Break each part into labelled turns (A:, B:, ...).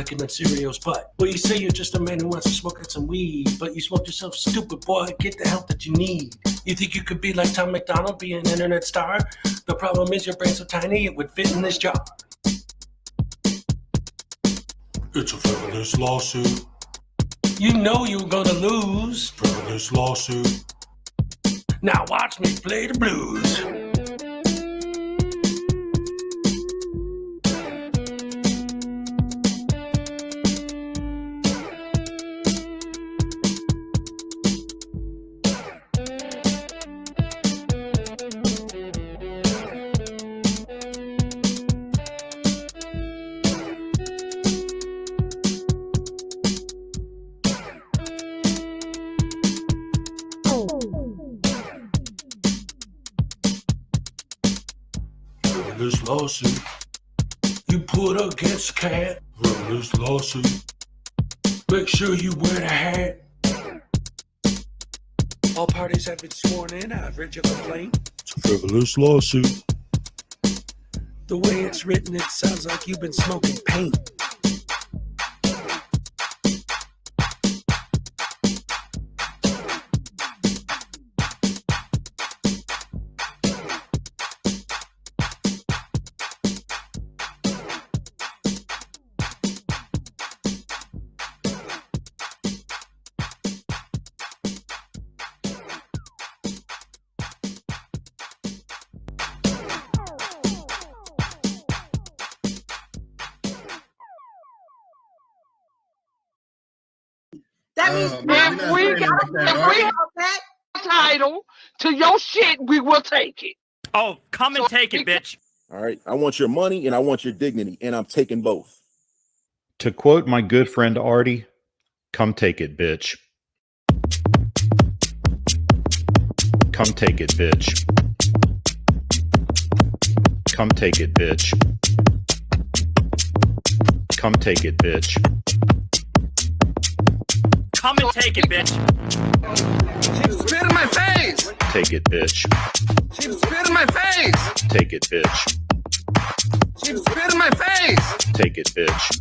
A: like him in Cereal's butt. Well, you say you're just a man who wants to smoke out some weed, but you smoked yourself stupid, boy. Get the help that you need. You think you could be like Tom McDonald, be an internet star? The problem is your brain's so tiny it would fit in this jar.
B: It's a frivolous lawsuit.
A: You know you're gonna lose.
B: Frivolous lawsuit.
A: Now watch me play the blues.
B: Frivolous lawsuit.
A: You put against a cat.
B: Frivolous lawsuit.
A: Make sure you wear the hat. All parties have been sworn in. I've read your complaint.
B: It's a frivolous lawsuit.
A: The way it's written, it sounds like you've been smoking paint.
C: That means
D: if we have that title to your shit, we will take it.
E: Oh, come and take it, bitch.
F: All right. I want your money and I want your dignity, and I'm taking both.
G: To quote my good friend Artie, come take it, bitch. Come take it, bitch. Come take it, bitch. Come take it, bitch.
E: Come and take it, bitch.
H: She spit in my face.
G: Take it, bitch.
H: She spit in my face.
G: Take it, bitch.
H: She spit in my face.
G: Take it, bitch.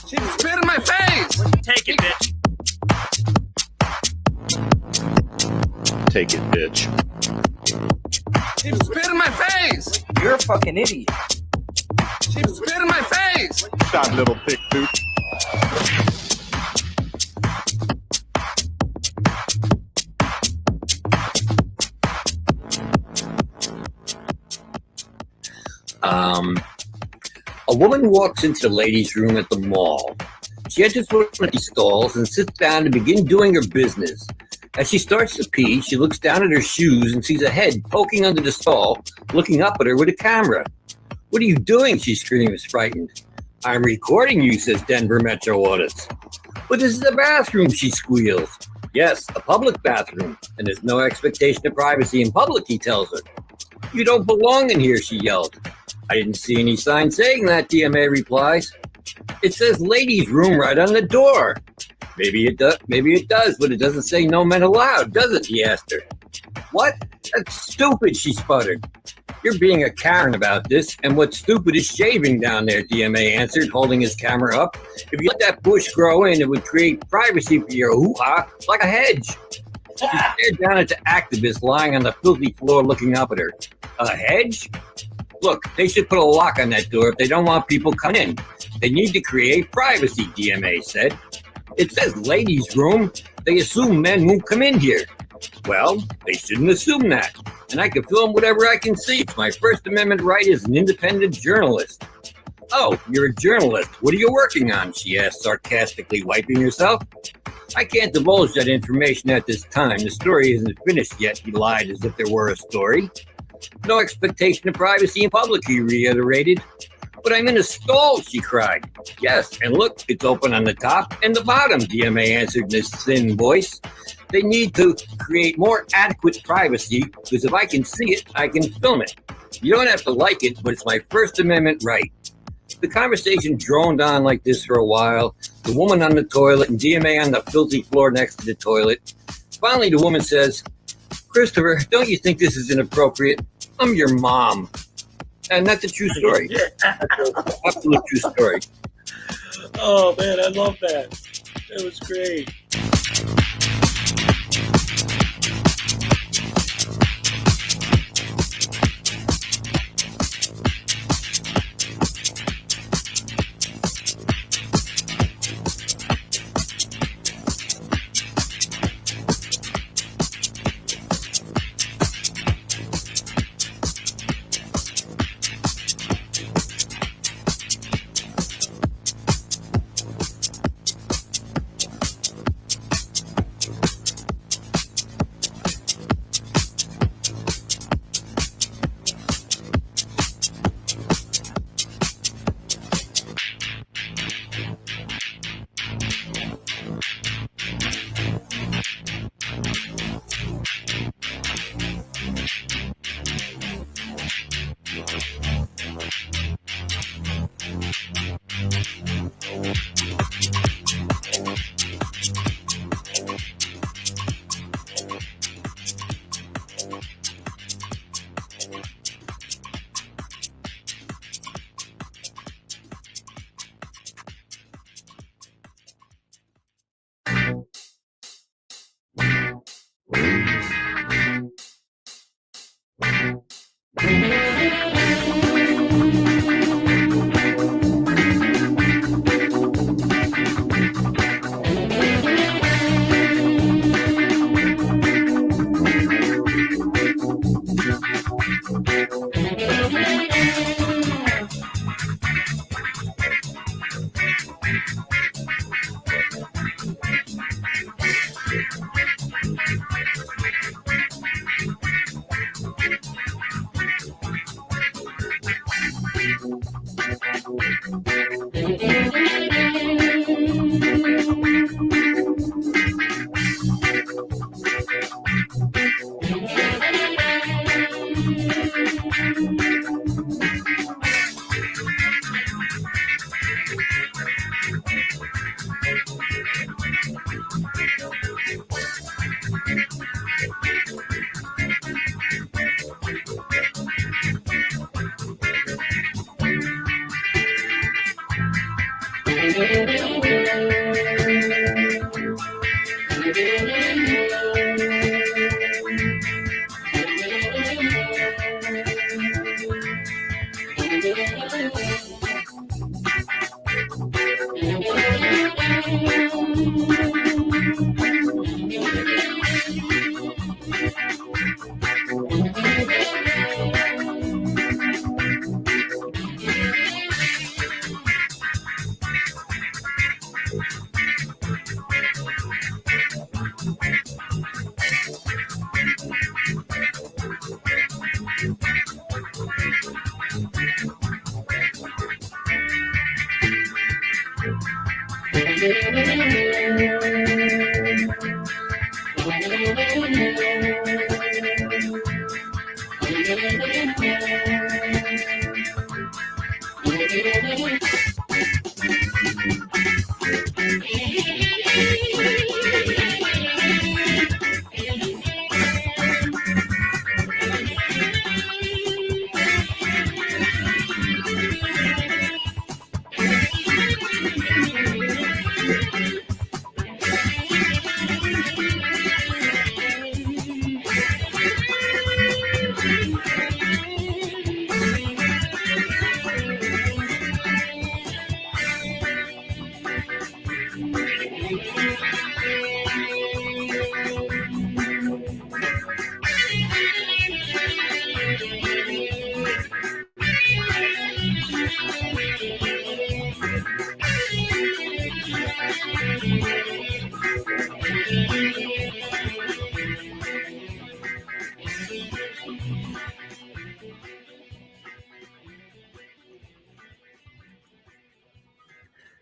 H: She spit in my face.
E: Take it, bitch.
G: Take it, bitch.
H: She spit in my face.
I: You're a fucking idiot.
H: She spit in my face.
F: Stop, little thick dude.
J: A woman walks into the ladies' room at the mall. She enters one of these stalls and sits down to begin doing her business. As she starts to pee, she looks down at her shoes and sees a head poking under the stall, looking up at her with a camera. "What are you doing?" she screams, frightened. "I'm recording you," says Denver Metro Audits. "But this is a bathroom," she squeals. "Yes, a public bathroom, and there's no expectation of privacy in public," he tells her. "You don't belong in here," she yelled. "I didn't see any sign saying that," DMA replies. "It says ladies' room right on the door." Maybe it does, but it doesn't say no men allowed, does it?" he asked her. "What? That's stupid," she sputtered. "You're being a Karen about this, and what's stupid is shaving down there," DMA answered, holding his camera up. "If you let that bush grow in, it would create privacy for your hoo-ha like a hedge." She stared down at the activist lying on the filthy floor looking up at her. "A hedge? Look, they should put a lock on that door if they don't want people coming in. They need to create privacy," DMA said. "It says ladies' room. They assume men won't come in here." "Well, they shouldn't assume that. And I can film whatever I can see. It's my First Amendment right as an independent journalist." "Oh, you're a journalist. What are you working on?" she asked, sarcastically, wiping herself. "I can't divulge that information at this time. The story isn't finished yet," he lied as if there were a story. "No expectation of privacy in public," he reiterated. "But I'm in a stall," she cried. "Yes, and look, it's open on the top and the bottom," DMA answered in his thin voice. "They need to create more adequate privacy, because if I can see it, I can film it. You don't have to like it, but it's my First Amendment right." The conversation droned on like this for a while, the woman on the toilet and DMA on the filthy floor next to the toilet. Finally, the woman says, "Christopher, don't you think this is inappropriate? I'm your mom." And that's a true story. That's an absolute true story.
A: Oh man, I love that. That was great.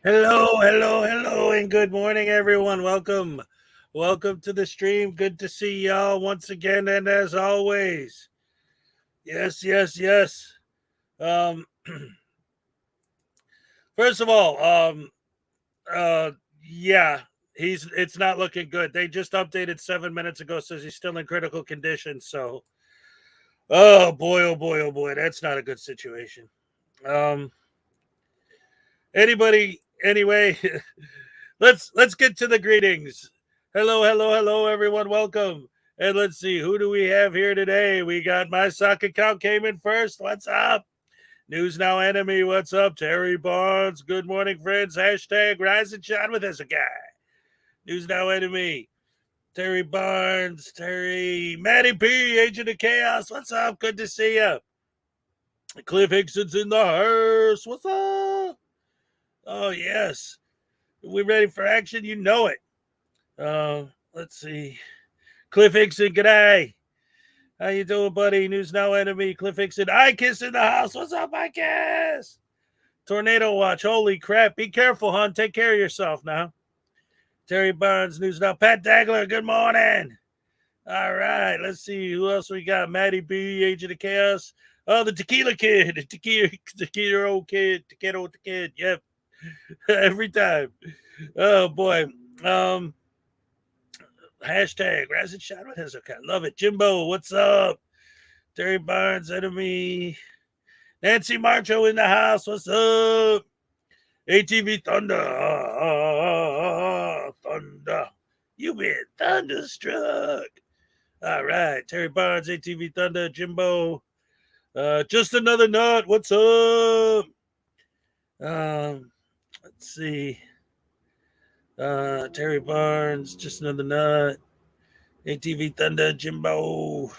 A: Hello, and good morning, everyone. Welcome to the stream. Good to see y'all once again, and as always, yes. First of all, yeah, it's not looking good. They just updated 7 minutes ago, says he's still in critical condition. So, oh boy, that's not a good situation. Anybody
I: Anyway, let's get to the greetings. Hello, everyone. Welcome. And let's see, who do we have here today? We got my sock account came in first. What's up? News Now Enemy. What's up? Terry Barnes. Good morning, friends. Hashtag Rise and Shine with Hezokuai. News Now Enemy. Terry Barnes. Terry. Matty P. Agent of Chaos. What's up? Good to see you. Cliff Hickson's in the hearse. What's up? Oh, yes. We ready for action? You know it. Let's see. Cliff Hickson, g'day. How you doing, buddy? News Now Enemy. Cliff Hickson. I Kiss in the house. What's up, I Kiss? Tornado Watch. Holy crap. Be careful, hon. Take care of yourself now. Terry Barnes, News Now. Pat Dagler, good morning. All right. Let's see who else we got. Matty B, Agent of Chaos. Oh, the Tequila Kid. The Tequila Kid. Tequila Kid. Yep. Every time. Oh, boy. Hashtag Rise and Shine with Hezokuai. Love it. Jimbo, what's up? Terry Barnes, Enemy. Nancy Marcho in the house. What's up? ATV Thunder. Thunder. You been thunderstruck. All right. Terry Barnes, ATV Thunder. Jimbo. Just another nut. What's up? Let's see. Terry Barnes, just another nut. ATV Thunder, Jimbo.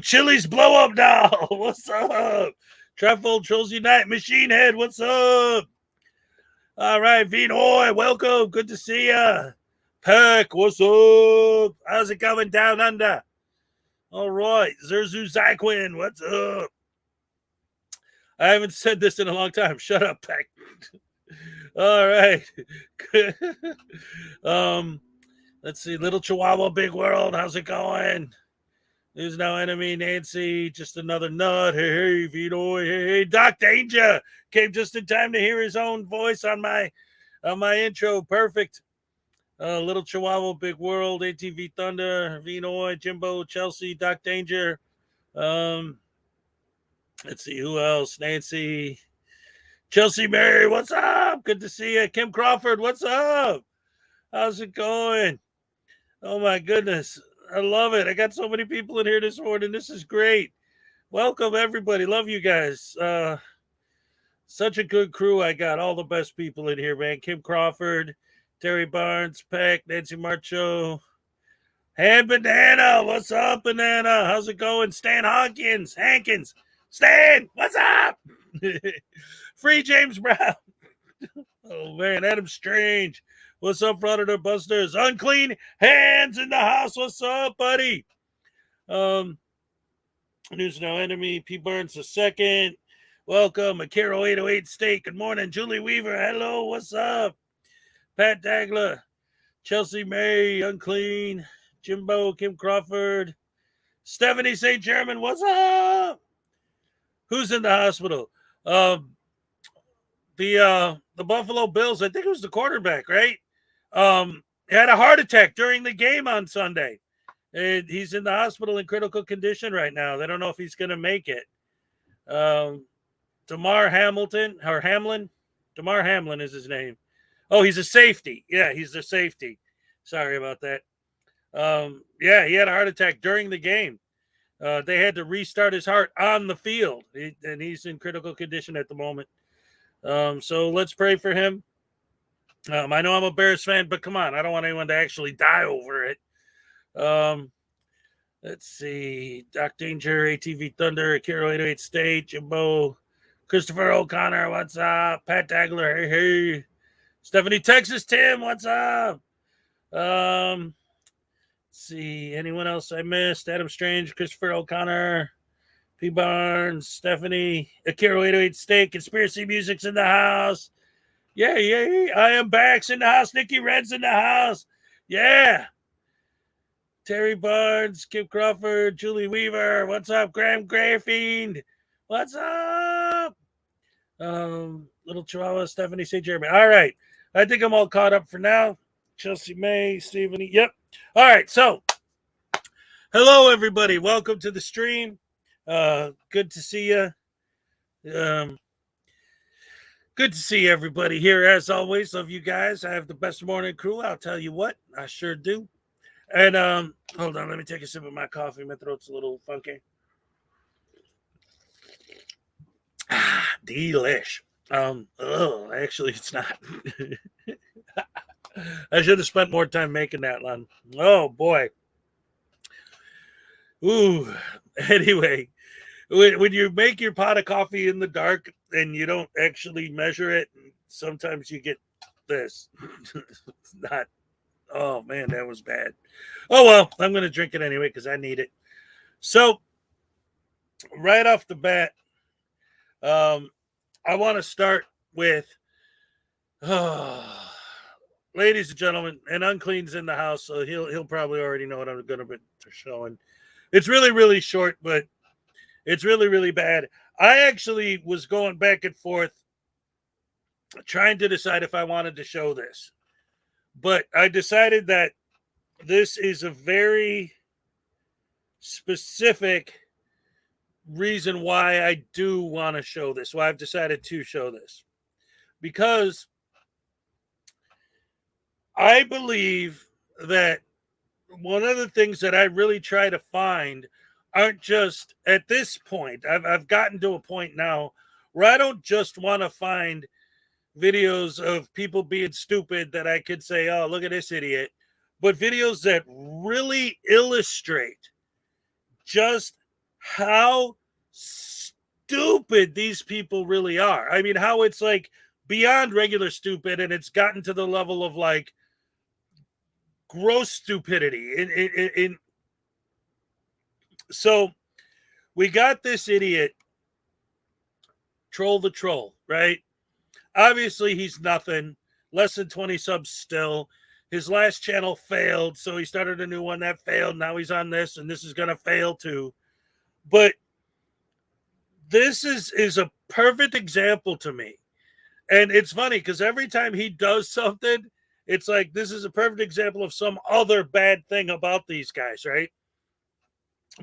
I: Chili's blow up doll. What's up? Trapfold Trolls Unite, Machine Head. What's up? All right, Vinoy, welcome. Good to see ya. Peck, what's up? How's it going down under? All right, Zerzu Zyquin, what's up? I haven't said this in a long time. Shut up, Peck. All right. Let's see. Little Chihuahua, Big World. How's it going? News Now Enemy, Nancy. Just another nut. Hey, Vito. Hey, Doc Danger came just in time to hear his own voice on my intro. Perfect. Little Chihuahua, Big World, ATV Thunder, Vino, Jimbo, Chelsea, Doc Danger. Let's see who else. Nancy. Chelsea Mary, what's up? Good to see you. Kim Crawford, what's up? How's it going? Oh, my goodness. I love it. I got so many people in here this morning. This is great. Welcome, everybody. Love you guys. Such a good crew. I got all the best people in here, man. Kim Crawford, Terry Barnes, Peck, Nancy Marcho, Hand Banana. What's up, Banana? How's it going? Stan Hankins. Stan, what's up? Free James Brown. Oh, man. Adam Strange. What's up, Frauditor Busters? Unclean Hands in the house. What's up, buddy? News Now Enemy. P. Burns II. Welcome. Akiro 808 State. Good morning. Julie Weaver. Hello. What's up? Pat Dagler. Chelsea May. Unclean. Jimbo. Kim Crawford. Stephanie St. German. What's up? Who's in the hospital? The Buffalo Bills, I think it was the quarterback, right? Had a heart attack during the game on Sunday. And he's in the hospital in critical condition right now. They don't know if he's going to make it. Damar Hamlin. Damar Hamlin is his name. Oh, he's a safety. Yeah, he's the safety. Sorry about that. Yeah, he had a heart attack during the game. They had to restart his heart on the field, and he's in critical condition at the moment. So let's pray for him. I know I'm a Bears fan, but come on, I don't want anyone to actually die over it. Let's see. Doc Danger, ATV Thunder, Akiro 808 State, Jimbo, Christopher O'Connor, what's up? Pat Dagler, hey. Stephanie Texas, Tim, what's up? Let's see. Anyone else I missed? Adam Strange, Christopher O'Connor, P. Barnes, Stephanie, Akiro 808 State, Conspiracy Music's in the house. Yeah. I Am Back's in the house. Nikki Red's in the house. Yeah. Terry Barnes, Kim Crawford, Julie Weaver. What's up, Graham Grayfiend? What's up? Little Chihuahua, Stephanie St. German. All right. I think I'm all caught up for now. Chelsea May, Stephanie. Yep. All right. So, hello, everybody. Welcome to the stream. Good to see you. Good to see everybody here, as always. Love you guys. I have the best morning crew. I'll tell you what, I sure do. And hold on, let me take a sip of my coffee. My throat's a little funky. Delish. Actually, it's not. I should have spent more time making that one. Oh boy. Ooh. Anyway, when you make your pot of coffee in the dark and you don't actually measure it, sometimes you get this. It's not. Oh man, that was bad. Oh well, I'm gonna drink it anyway because I need it. So, right off the bat, I want to start with, ladies and gentlemen, and Unclean's in the house, so he'll probably already know what I'm going to be showing. It's really, really short, but it's really, really bad. I actually was going back and forth trying to decide if I wanted to show this, but I decided that this is a very specific reason why I do want to show this, why I've decided to show this, because I believe that one of the things that I really try to find aren't just at this point. I've gotten to a point now where I don't just want to find videos of people being stupid that I could say, oh, look at this idiot, but videos that really illustrate just how stupid these people really are. I mean, how it's like beyond regular stupid, and it's gotten to the level of like gross stupidity. So we got this idiot, Troll the Troll, right? Obviously, he's nothing, less than 20 subs still. His last channel failed, so he started a new one that failed. Now he's on this, and this is going to fail too. But this is a perfect example to me. And it's funny because every time he does something, it's like this is a perfect example of some other bad thing about these guys, right?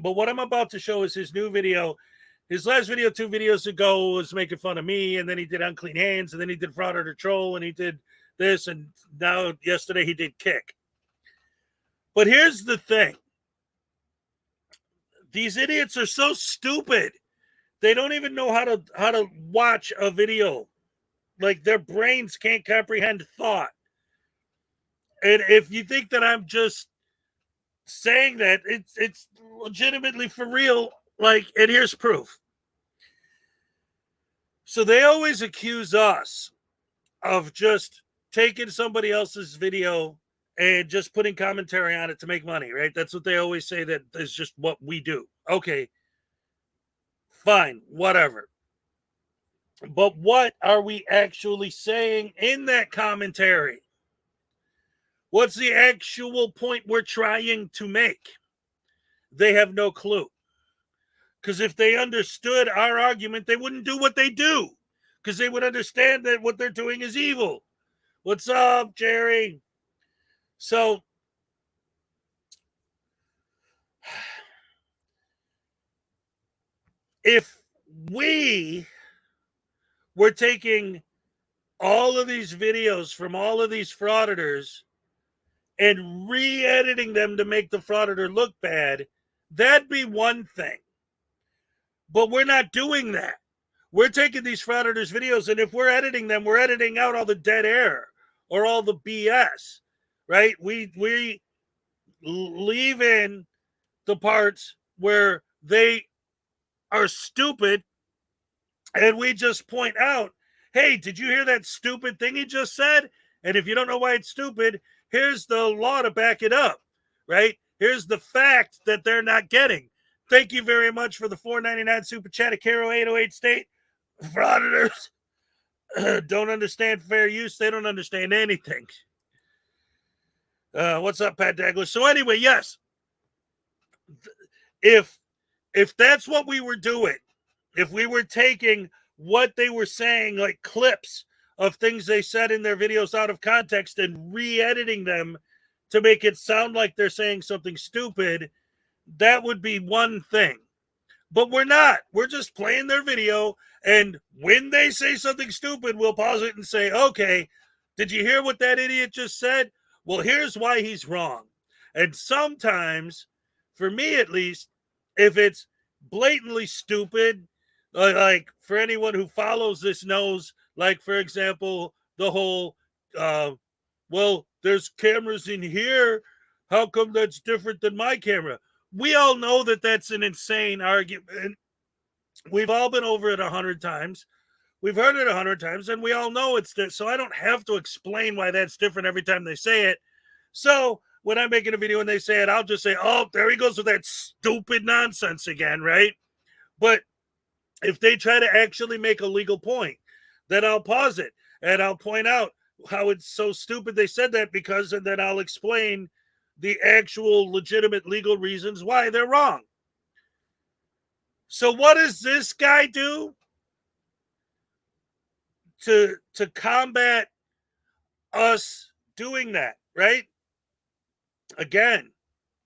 I: But what I'm about to show is his new video. His last video 2 videos ago was making fun of me, and then he did Unclean Hands, and then he did Frauditor Troll, and he did this, and now yesterday he did Kick. But here's the thing. These idiots are so stupid. They don't even know how to watch a video. Like their brains can't comprehend thought. And if you think that I'm just saying that, it's legitimately for real. Like, and here's proof. So they always accuse us of just taking somebody else's video and just putting commentary on it to make money, right? That's what they always say, that is just what we do. Okay, fine, whatever. But what are we actually saying in that commentary? What's the actual point we're trying to make? They have no clue. Because if they understood our argument, they wouldn't do what they do. Because they would understand that what they're doing is evil. What's up, Jerry? So, if we were taking all of these videos from all of these frauditors and re-editing them to make the frauditor look bad, that'd be one thing. But we're not doing that. We're taking these frauditors' videos, and if we're editing them, we're editing out all the dead air or all the BS, right? We leave in the parts where they are stupid, and we just point out, hey, did you hear that stupid thing he just said? And if you don't know why it's stupid, here's the law to back it up, right? Here's the fact that they're not getting. Thank you very much for the $4.99 super chat at Caro 808 State. Frauditors don't understand fair use. They don't understand anything. What's up, Pat Douglas? So anyway, yes, if that's what we were doing, if we were taking what they were saying, like clips of things they said in their videos out of context and re-editing them to make it sound like they're saying something stupid, that would be one thing. But we're not. We're just playing their video. And when they say something stupid, we'll pause it and say, okay, did you hear what that idiot just said? Well, here's why he's wrong. And sometimes, for me at least, if it's blatantly stupid, like for anyone who follows this knows, like, for example, the whole, well, there's cameras in here. How come that's different than my camera? We all know that that's an insane argument. We've all been over it 100 times. We've heard it 100 times, and we all know it's this. So I don't have to explain why that's different every time they say it. So when I'm making a video and they say it, I'll just say, oh, there he goes with that stupid nonsense again, right? But if they try to actually make a legal point, then I'll pause it and I'll point out how it's so stupid they said that because, and then I'll explain the actual legitimate legal reasons why they're wrong. So what does this guy do to combat us doing that, right? Again,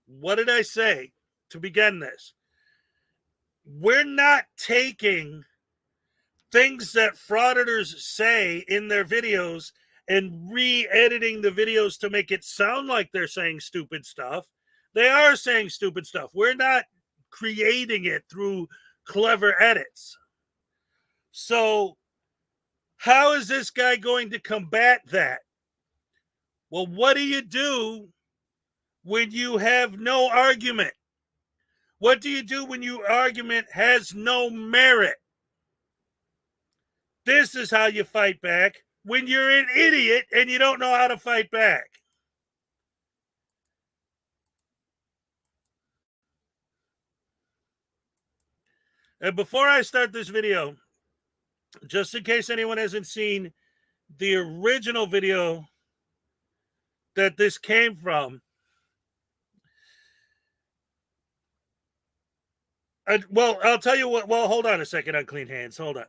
I: what did I say to begin this? We're not taking things that frauditors say in their videos and re-editing the videos to make it sound like they're saying stupid stuff. They are saying stupid stuff. We're not creating it through clever edits. So how is this guy going to combat that? Well, what do you do when you have no argument? What do you do when your argument has no merit? This is how you fight back when you're an idiot and you don't know how to fight back. And before I start this video, just in case anyone hasn't seen the original video that this came from, well, I'll tell you what. Well, hold on a second, Unclean Hands. Hold on.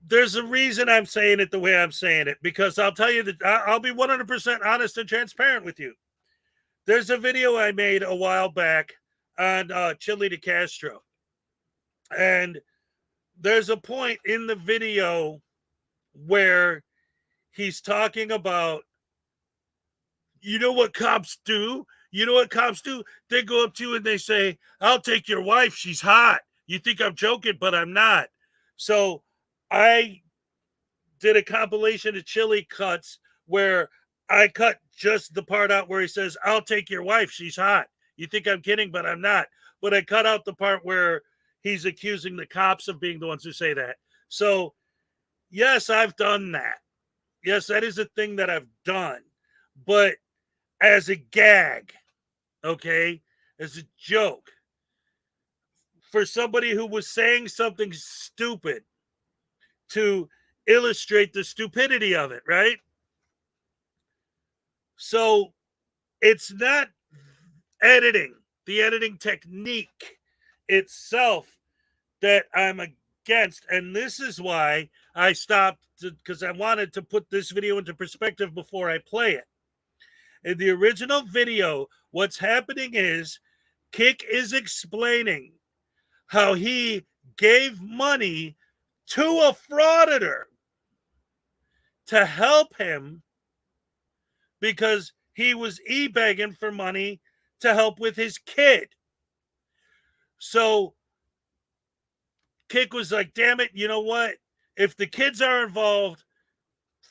I: There's a reason I'm saying it the way I'm saying it, because I'll tell you that I'll be 100% honest and transparent with you. There's a video I made a while back on Chili de Castro. And there's a point in the video where he's talking about, you know what cops do? You know what cops do? They go up to you and they say, I'll take your wife. She's hot. You think I'm joking, but I'm not. So I did a compilation of Chili cuts where I cut just the part out where he says, I'll take your wife. She's hot. You think I'm kidding, but I'm not. But I cut out the part where he's accusing the cops of being the ones who say that. So, yes, I've done that. Yes, that is a thing that I've done. But as a gag, okay, as a joke, for somebody who was saying something stupid to illustrate the stupidity of it, right? So it's not editing, the editing technique itself that I'm against. And this is why I stopped, because I wanted to put this video into perspective before I play it. In the original video, what's happening is Kick is explaining how he gave money to a frauditor to help him because he was e-begging for money to help with his kid. So Kick was like, damn it, you know what? If the kids are involved,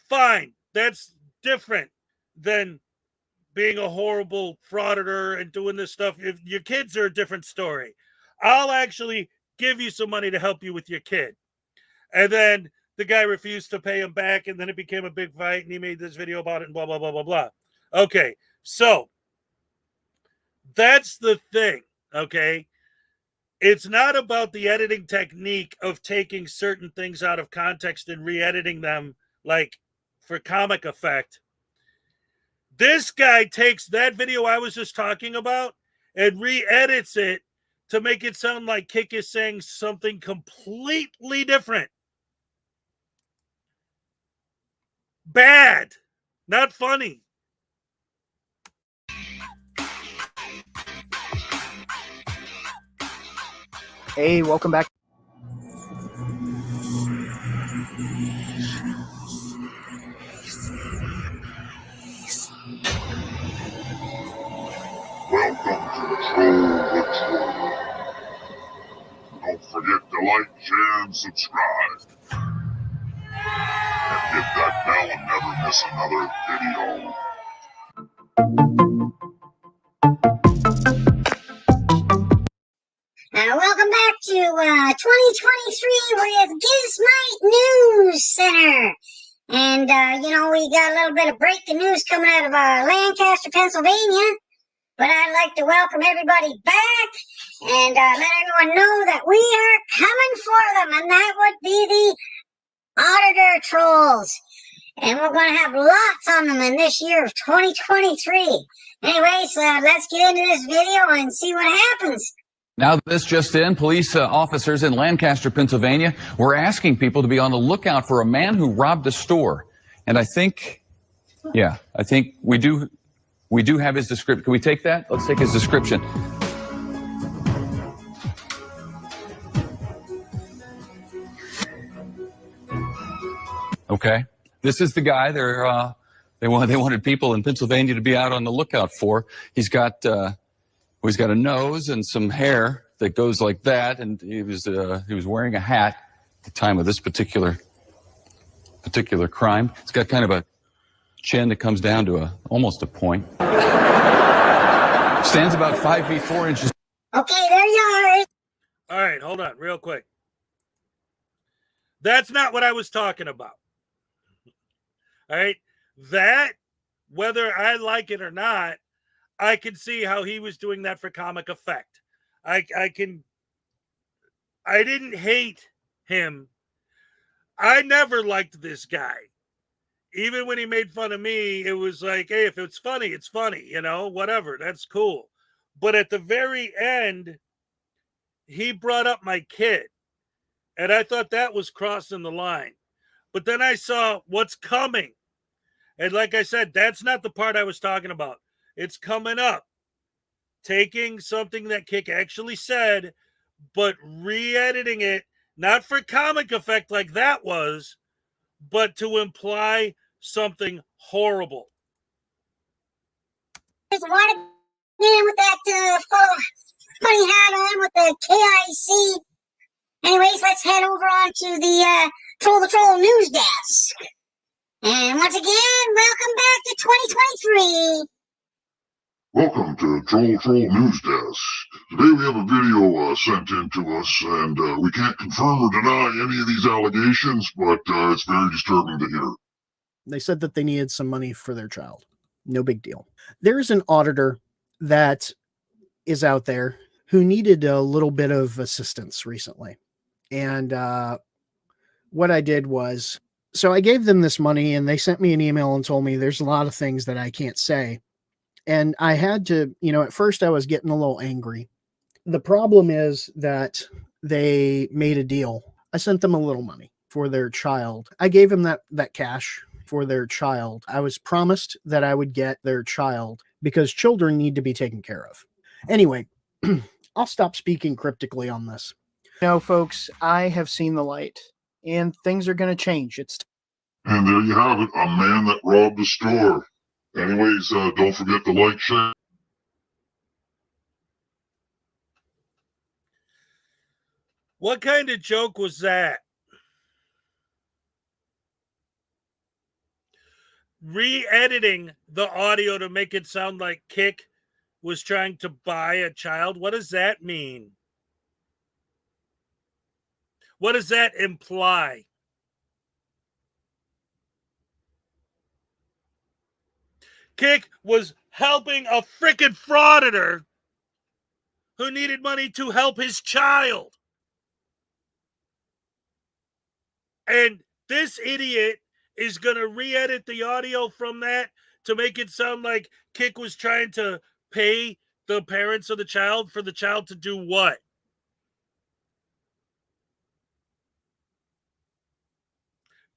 I: fine. That's different than being a horrible frauditor and doing this stuff. If your kids are a different story, I'll actually give you some money to help you with your kid. And then the guy refused to pay him back, and then it became a big fight, and he made this video about it, and blah, blah, blah, blah, blah. Okay, so that's the thing, okay? It's not about the editing technique of taking certain things out of context and re-editing them, like, for comic effect. This guy takes that video I was just talking about and re-edits it to make it sound like Kick is saying something completely different. Bad. Not funny.
K: Hey, welcome back.
L: Welcome to Troll. Don't forget to like, share, and subscribe. And hit that bell and never miss another video.
C: Welcome back to 2023 with Gizmite News Center. And, we got a little bit of breaking news coming out of Lancaster, Pennsylvania. But I'd like to welcome everybody back and let everyone know that we are coming for them. And that would be the auditor trolls. And we're going to have lots on them in this year of 2023. Anyways, let's get into this video and see what happens.
M: Now, this just in, police officers in Lancaster, Pennsylvania, were asking people to be on the lookout for a man who robbed a store. And I think we do have his description. Can we take that? Let's take his description. Okay. This is the guy they wanted people in Pennsylvania to be out on the lookout for. He's got a nose and some hair that goes like that, and he was wearing a hat at the time of this particular crime. It's got kind of a chin that comes down to almost a point. Stands about 5 feet 4 inches.
C: Okay, there you are.
I: All right, hold on, real quick. That's not what I was talking about. All right, that, whether I like it or not, I can see how he was doing that for comic effect. I didn't hate him. I never liked this guy. Even when he made fun of me, it was like, hey, if it's funny, it's funny, whatever, that's cool. But at the very end, he brought up my kid, and I thought that was crossing the line. But then I saw what's coming. And like I said, that's not the part I was talking about. It's coming up. Taking something that Kick actually said, but re-editing it, not for comic effect like that was, but to imply something horrible.
C: Just wanted in with that funny hat on with the KIC. Anyways, let's head over on to the Troll News Desk. And once again, welcome back to 2023.
L: Welcome to Troll News Desk. Today we have a video sent in to us, and we can't confirm or deny any of these allegations, but it's very disturbing to hear.
K: They said that they needed some money for their child. No big deal. There's an auditor that is out there who needed a little bit of assistance recently. And what I did was, so I gave them this money and they sent me an email and told me there's a lot of things that I can't say. And I had to, at first I was getting a little angry. The problem is that they made a deal. I sent them a little money for their child. I gave them that cash for their child. I was promised that I would get their child because children need to be taken care of. Anyway, I'll stop speaking cryptically on this. Folks, I have seen the light and things are going to change.
L: And there you have it, a man that robbed a store. Anyways, don't forget to like, share.
I: What kind of joke was that? Re-editing the audio to make it sound like Kick was trying to buy a child. What does that mean? What does that imply? Kick was helping a freaking frauditor who needed money to help his child. And this idiot is going to re-edit the audio from that to make it sound like Kick was trying to pay the parents of the child for the child to do what?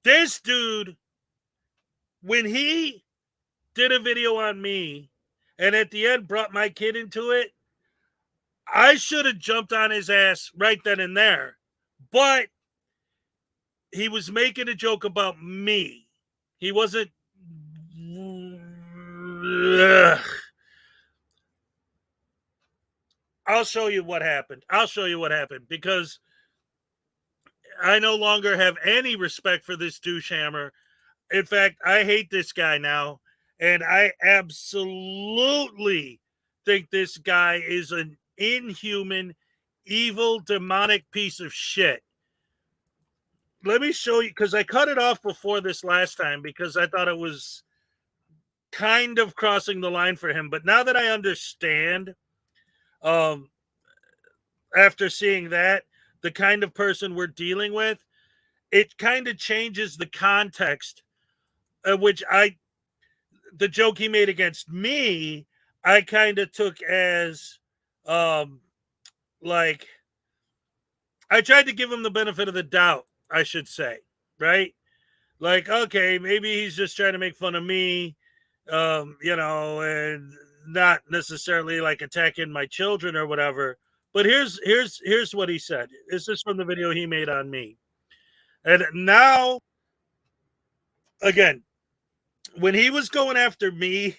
I: This dude, when he did a video on me and at the end brought my kid into it, I should have jumped on his ass right then and there, but he was making a joke about me. He wasn't. I'll show you what happened. Because I no longer have any respect for this douche hammer. In fact, I hate this guy now, and I absolutely think this guy is an inhuman, evil, demonic piece of shit. Let me show you, because I cut it off before this last time because I thought it was kind of crossing the line for him. But now that I understand, after seeing that, the kind of person we're dealing with, it kind of changes the context of which the joke he made against me, I kind of took as like, I tried to give him the benefit of the doubt, I should say, right? Like, okay, maybe he's just trying to make fun of me, and not necessarily like attacking my children or whatever. But here's what he said. This is from the video he made on me. And now, again, when he was going after me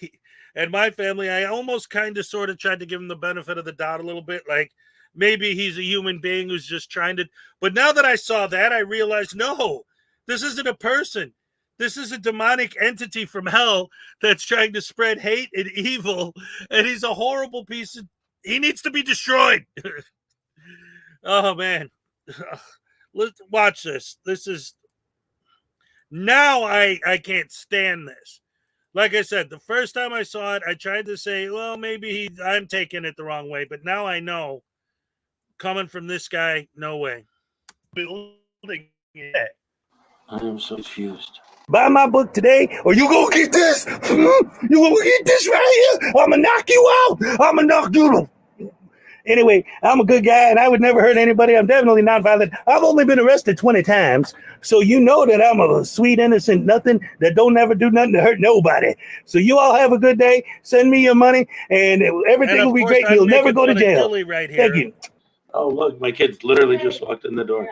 I: and my family, I almost kind of sort of tried to give him the benefit of the doubt a little bit. Like, maybe he's a human being who's just trying to. But now that I saw that, I realized, no, this isn't a person. This is a demonic entity from hell that's trying to spread hate and evil. And he's a horrible piece of. He needs to be destroyed. Oh, man. Let's watch this. This is. Now I can't stand this. Like I said, the first time I saw it, I tried to say, well, maybe I'm taking it the wrong way. But now I know, coming from this guy, no way. Building it.
N: I am so confused.
A: Buy my book today, or you gonna get this. You gonna get this right here. I'ma knock you out. I'ma knock you. Anyway, I'm a good guy, and I would never hurt anybody. I'm definitely not violent. I've only been arrested 20 times, so you know that I'm a sweet, innocent nothing that don't ever do nothing to hurt nobody. So you all have a good day. Send me your money, and everything will be great. You'll never go to jail.
I: Right
A: Thank you.
N: Oh, look, my kid literally just walked in the door.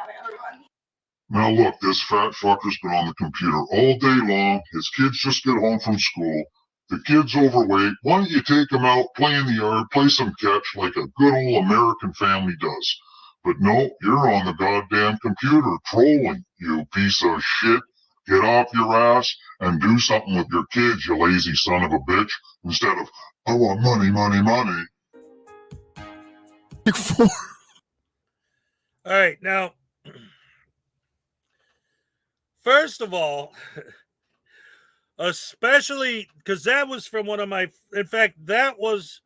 L: Now look, this fat fucker's been on the computer all day long. His kids just get home from school. The kid's overweight. Why don't you take him out, play in the yard, play some catch like a good old American family does? But no, you're on the goddamn computer trolling, you piece of shit. Get off your ass and do something with your kids, you lazy son of a bitch, instead of, I want money, money, money.
I: All right, now, first of all, especially because that was from one of my, in fact, that was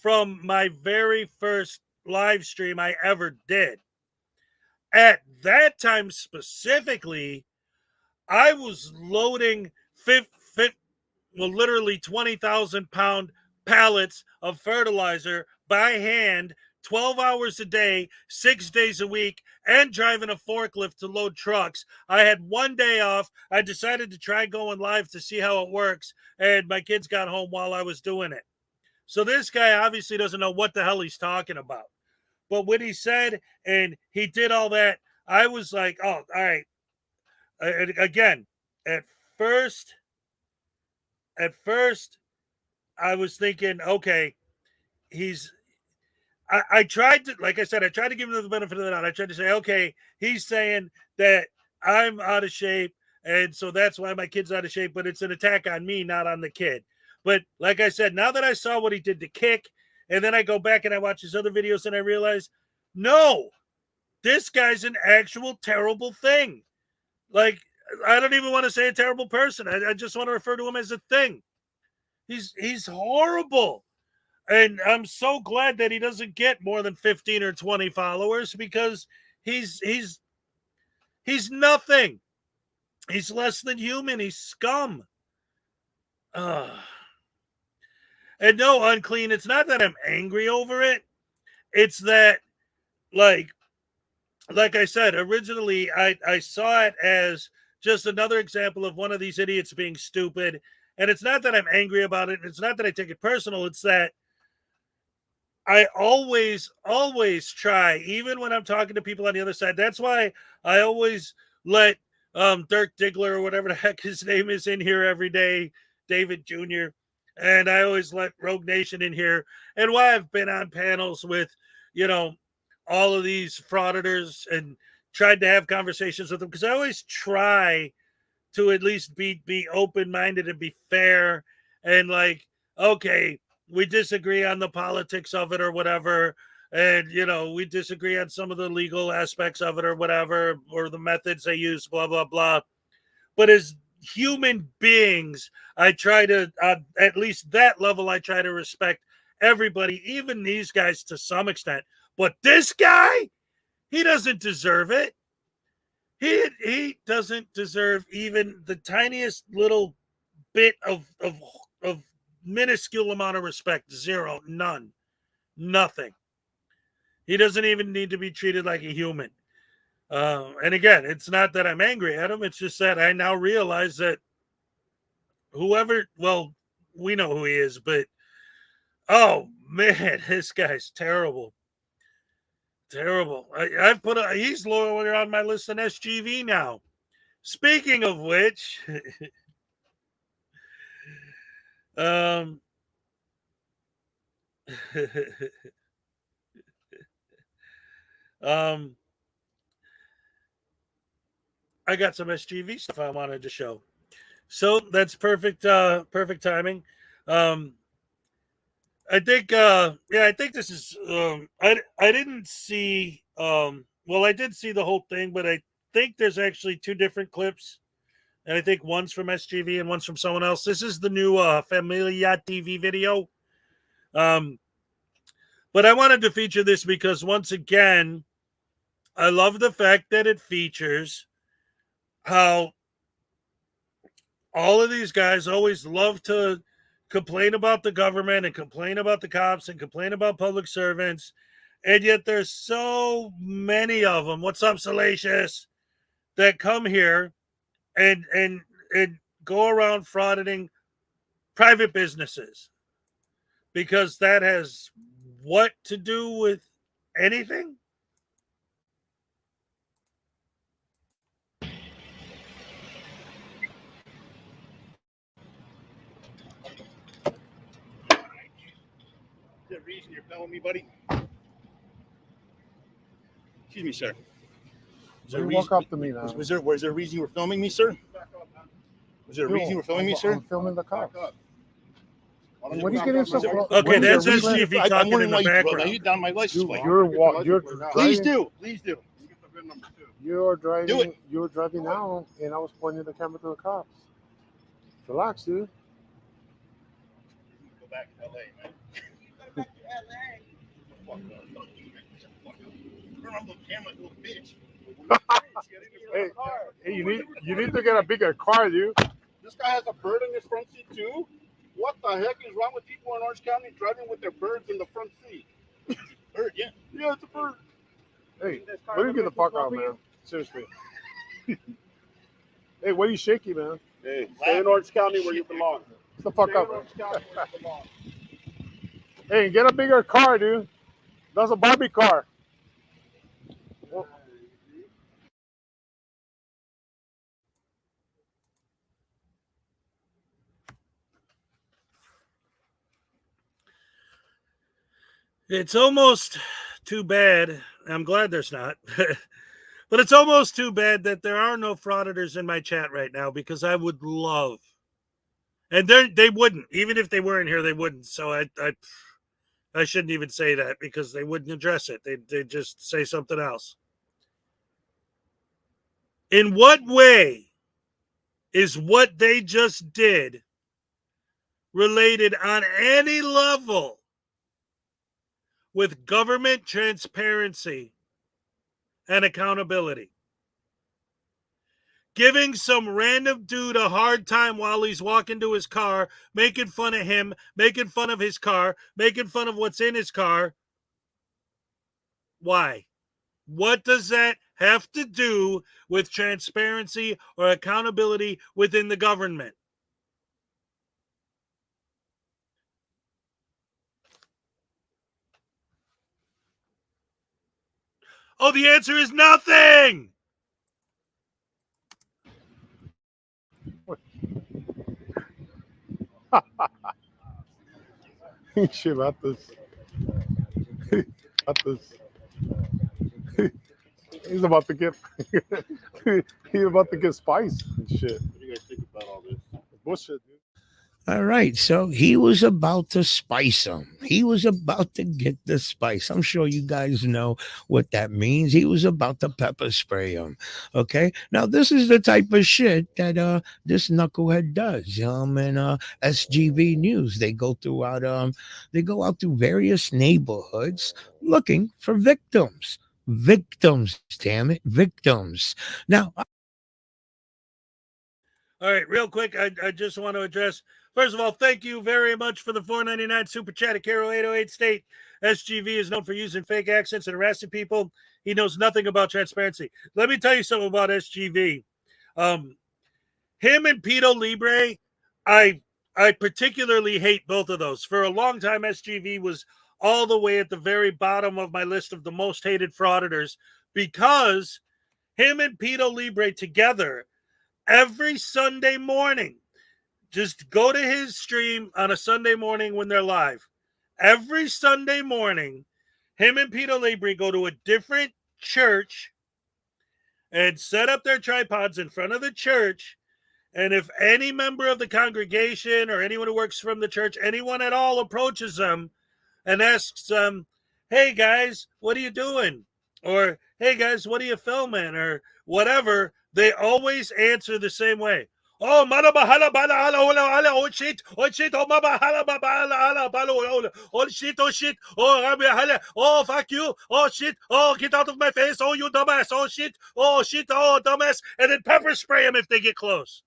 I: from my very first live stream I ever did. At that time specifically, I was loading literally 20,000 pound pallets of fertilizer by hand, 12 hours a day, 6 days a week, and driving a forklift to load trucks. I had one day off. I decided to try going live to see how it works, and my kids got home while I was doing it. So this guy obviously doesn't know what the hell he's talking about. But when he said, and he did all that, I was like, oh, all right. Again, at first, I was thinking, okay, I tried to, like I said, I tried to give him the benefit of the doubt. I tried to say, okay, he's saying that I'm out of shape, and so that's why my kid's out of shape, but it's an attack on me, not on the kid. But like I said, now that I saw what he did to Kick, and then I go back and I watch his other videos, and I realize, no, this guy's an actual terrible thing. Like, I don't even want to say a terrible person. I just want to refer to him as a thing. He's horrible. And I'm so glad that he doesn't get more than 15 or 20 followers, because he's nothing. He's less than human. He's scum. And no, Unclean, it's not that I'm angry over it. It's that, like I said, originally I saw it as just another example of one of these idiots being stupid. And it's not that I'm angry about it. It's not that I take it personal. It's that I always try, even when I'm talking to people on the other side. That's why I always let Dirk Diggler or whatever the heck his name is in here every day, David Jr. And I always let Rogue Nation in here. And why I've been on panels with, all of these frauditors and tried to have conversations with them, because I always try to at least be open-minded and be fair and like, okay, we disagree on the politics of it or whatever, and we disagree on some of the legal aspects of it or whatever, or the methods they use, blah blah blah. But as human beings, I try to, at least that level, I try to respect everybody, even these guys to some extent. But this guy, he doesn't deserve it. He doesn't deserve even the tiniest little bit of minuscule amount of respect. Zero, none, nothing. He doesn't even need to be treated like a human. And again, it's not that I'm angry at him. It's just that I now realize that we know who he is, but oh man, this guy's terrible. Terrible. I've he's lower on my list than SGV now. Speaking of which, I got some SGV stuff I wanted to show. So that's perfect timing. I think this is I didn't see I did see the whole thing, but I think there's actually two different clips. And I think one's from SGV and one's from someone else. This is the new Familia TV video. But I wanted to feature this because, once again, I love the fact that it features how all of these guys always love to complain about the government and complain about the cops and complain about public servants. And yet there's so many of them. What's up, Salacious? That come here and go around frauditing private businesses, because that has what to do with anything?
O: The reason you're filming me, buddy? Excuse me, sir.
P: You walk up to me now.
O: Was there a reason you were filming me, sir? Was there a reason you were filming me, sir?
P: I'm filming the cops.
O: What are you getting so?
I: Okay, that's SGV
O: I'm
I: talking
O: wondering
I: in the
O: why
I: background.
O: you down my license plate.
P: You're
O: Please
P: driving.
O: do. Please do.
P: You're driving.
O: Do it.
P: You were driving now, and I was pointing the camera to the cops. Relax, dude.
O: Go back to LA, man. Turn on the camera, little bitch.
P: Hey, you need to get a bigger car, dude.
O: This guy has a bird in his front seat too. What the heck is wrong with people in Orange County driving with their birds in the front seat? Bird, yeah, it's a bird.
P: Hey, where you get the fuck out, man? Seriously. Hey, what are you shaking, man?
O: Hey, stay in Orange County where you belong.
P: Get the fuck up, man. Hey, get a bigger car, dude. That's a Barbie car.
I: It's almost too bad. I'm glad there's not. But it's almost too bad that there are no frauditors in my chat right now, because I would love. And they wouldn't. Even if they were in here, they wouldn't. So I shouldn't even say that, because they wouldn't address it. They'd just say something else. In what way is what they just did related on any level with government transparency and accountability? Giving some random dude a hard time while he's walking to his car, making fun of him, making fun of his car, making fun of what's in his car. Why? What does that have to do with transparency or accountability within the government? Oh, the answer is nothing.
P: Shit about this. About this. He's about to get. He's about to get spice and shit. What do you guys think about all this? Bullshit, dude.
Q: All right, so he was about to spice him. He was about to get the spice. I'm sure you guys know what that means. He was about to pepper spray him. Okay, now this is the type of shit that this knucklehead does. And SGV News, they go out to various neighborhoods looking for victims. Victims, damn it, victims. Now,
I: all right, real quick, I just want to address. First of all, thank you very much for the $4.99 super chat at Carol 808 State. SGV is known for using fake accents and harassing people. He knows nothing about transparency. Let me tell you something about SGV. Him and Pito Libre, I particularly hate both of those. For a long time, SGV was all the way at the very bottom of my list of the most hated frauditors because him and Pito Libre together every Sunday morning. Just go to his stream on a Sunday morning when they're live. Every Sunday morning, him and Pito Libre go to a different church and set up their tripods in front of the church. And if any member of the congregation or anyone who works from the church, anyone at all approaches them and asks them, hey guys, what are you doing? Or, hey guys, what are you filming? Or whatever, they always answer the same way. Oh, mala bahala bala ala ola ala oh shit, oh mama hala bala ala bala oh shit, oh rabi hala, oh fuck you, oh shit, oh get out of my face, oh you dumbass, oh shit, oh dumbass, and then pepper spray them if they get close.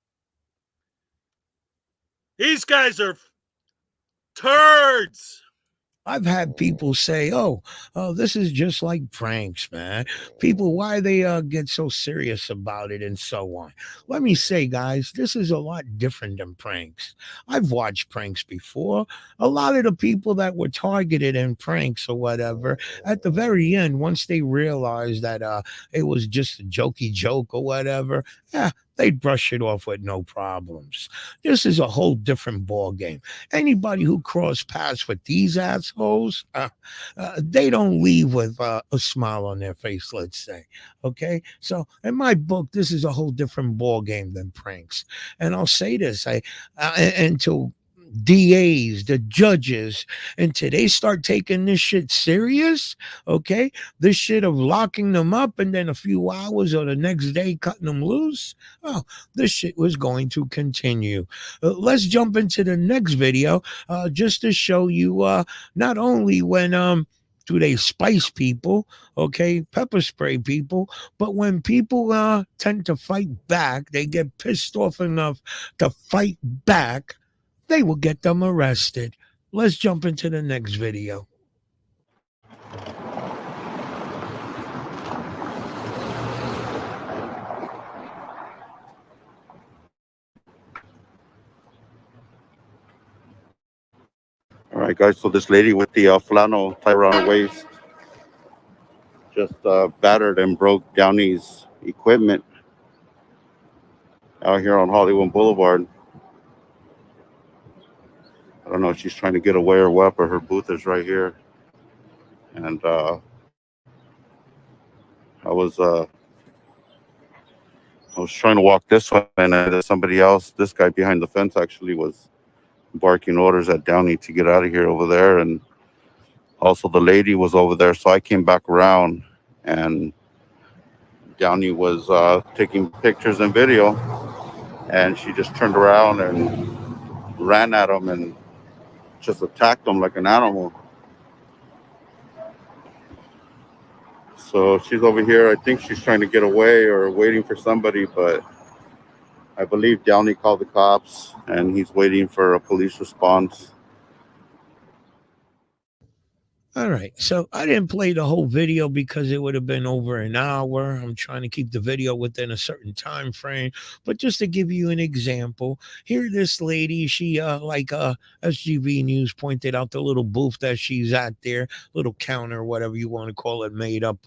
I: These guys are turds.
Q: I've had people say, "Oh, this is just like pranks, man." People, why they get so serious about it and so on. Let me say, guys, this is a lot different than pranks. I've watched pranks before. A lot of the people that were targeted in pranks or whatever, at the very end, once they realized that it was just a jokey joke or whatever, yeah, they'd brush it off with no problems. This is a whole different ball game. Anybody who cross paths with these assholes, they don't leave with a smile on their face, let's say. Okay, so in my book, this is a whole different ball game than pranks. And I'll say this: until DAs, the judges, until they start taking this shit serious, okay, this shit of locking them up and then a few hours or the next day cutting them loose, oh, this shit was going to continue. Let's jump into the next video just to show you not only when do they spice people, okay, pepper spray people, but when people tend to fight back, they get pissed off enough to fight back, they will get them arrested. Let's jump into the next video.
R: All right, guys. So this lady with the flannel tied around her waist just battered and broke Downey's equipment out here on Hollywood Boulevard. I don't know if she's trying to get away or what, but her booth is right here. And I was trying to walk this way, and somebody else, this guy behind the fence, actually was barking orders at Downey to get out of here over there. And also the lady was over there, so I came back around, and Downey was taking pictures and video, and she just turned around and ran at him and just attacked him like an animal. So she's over here. I think she's trying to get away or waiting for somebody, but I believe Downey called the cops and he's waiting for a police response.
Q: All right, so I didn't play the whole video because it would have been over an hour. I'm trying to keep the video within a certain time frame, but just to give you an example, here this lady, she like SGV News pointed out the little booth that she's at there, little counter, whatever you want to call it, made up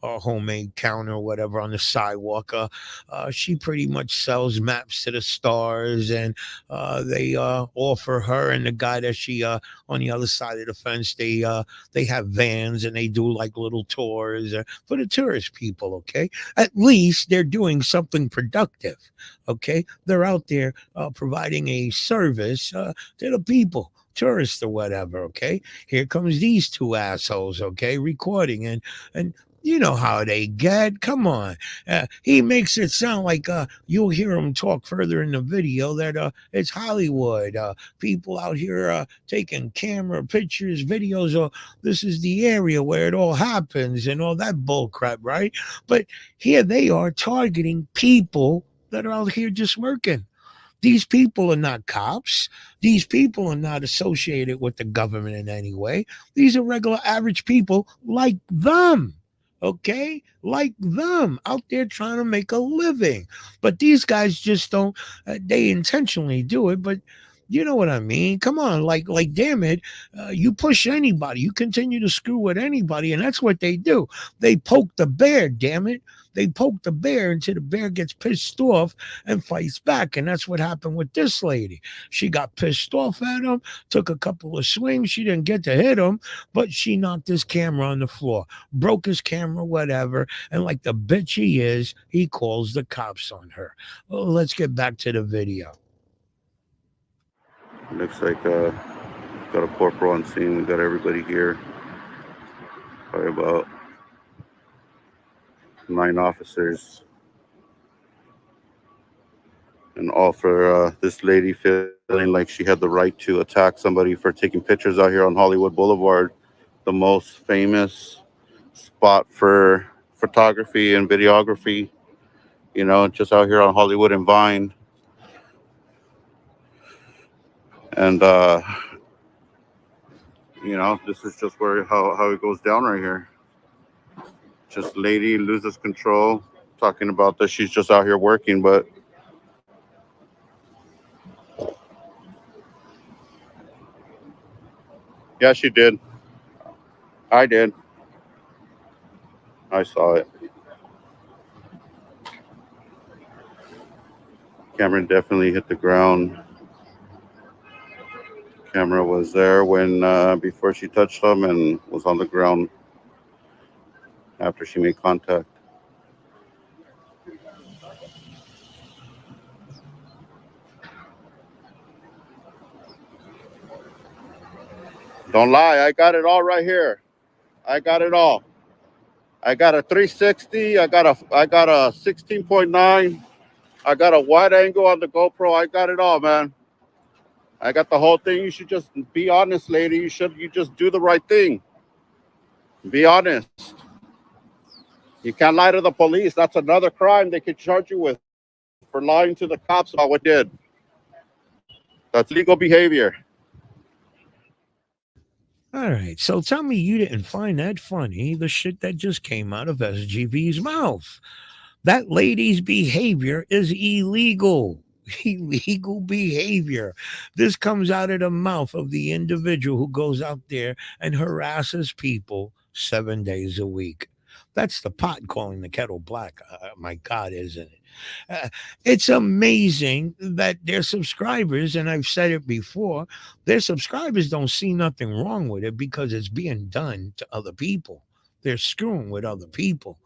Q: homemade counter or whatever on the sidewalk. She pretty much sells maps to the stars, and they offer her and the guy that she on the other side of the fence. They have vans and they do like little tours for the tourist people. Okay, at least they're doing something productive. Okay, they're out there providing a service to the people, tourists or whatever. Okay, here comes these two assholes. Okay, recording and you know how they get. Come on. He makes it sound like you'll hear him talk further in the video that it's Hollywood. People out here taking camera pictures, videos, or this is the area where it all happens and all that bull crap, right? But here they are targeting people that are out here just working. These people are not cops. These people are not associated with the government in any way. These are regular average people like them. Okay? Like them out there trying to make a living. But these guys just don't, they intentionally do it, but you know what I mean? Come on, like, damn it, you push anybody, you continue to screw with anybody, and that's what they do. They poke the bear, damn it. They poke the bear until the bear gets pissed off and fights back. And that's what happened with this lady. She got pissed off at him, took a couple of swings. She didn't get to hit him, but she knocked his camera on the floor, broke his camera, whatever. And like the bitch he is, he calls the cops on her. Well, let's get back to the video.
R: Looks like got a corporal on scene. We got everybody here. Probably about 9 officers. And all for this lady feeling like she had the right to attack somebody for taking pictures out here on Hollywood Boulevard, the most famous spot for photography and videography, you know, just out here on Hollywood and Vine. And you know, this is just where how it goes down right here. Just lady loses control, talking about that she's just out here working, but yeah, she did. I did. I saw it. Cameron definitely hit the ground. Camera was there when before she touched him and was on the ground after she made contact. Don't lie, I got it all right here. I got it all. I got a 360, I got a 16.9, I got a wide angle on the GoPro. I got it all, man. I got the whole thing. You should just be honest, lady. You just do the right thing. Be honest. You can't lie to the police. That's another crime they could charge you with for lying to the cops about what you did. That's legal behavior.
Q: All right, so tell me you didn't find that funny, the shit that just came out of SGV's mouth. That lady's behavior is illegal. Illegal behavior. This comes out of the mouth of the individual who goes out there and harasses people 7 days a week. That's the pot calling the kettle black. My God, isn't it? It's amazing that their subscribers, and I've said it before, their subscribers don't see nothing wrong with it because it's being done to other people. They're screwing with other people.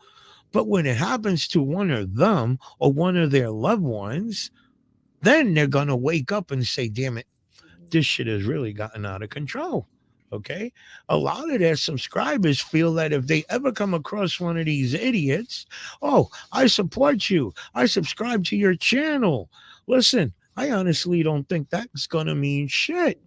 Q: But when it happens to one of them or one of their loved ones, then they're going to wake up and say, damn it, this shit has really gotten out of control. Okay. A lot of their subscribers feel that if they ever come across one of these idiots, oh, I support you. I subscribe to your channel. Listen, I honestly don't think that's going to mean shit.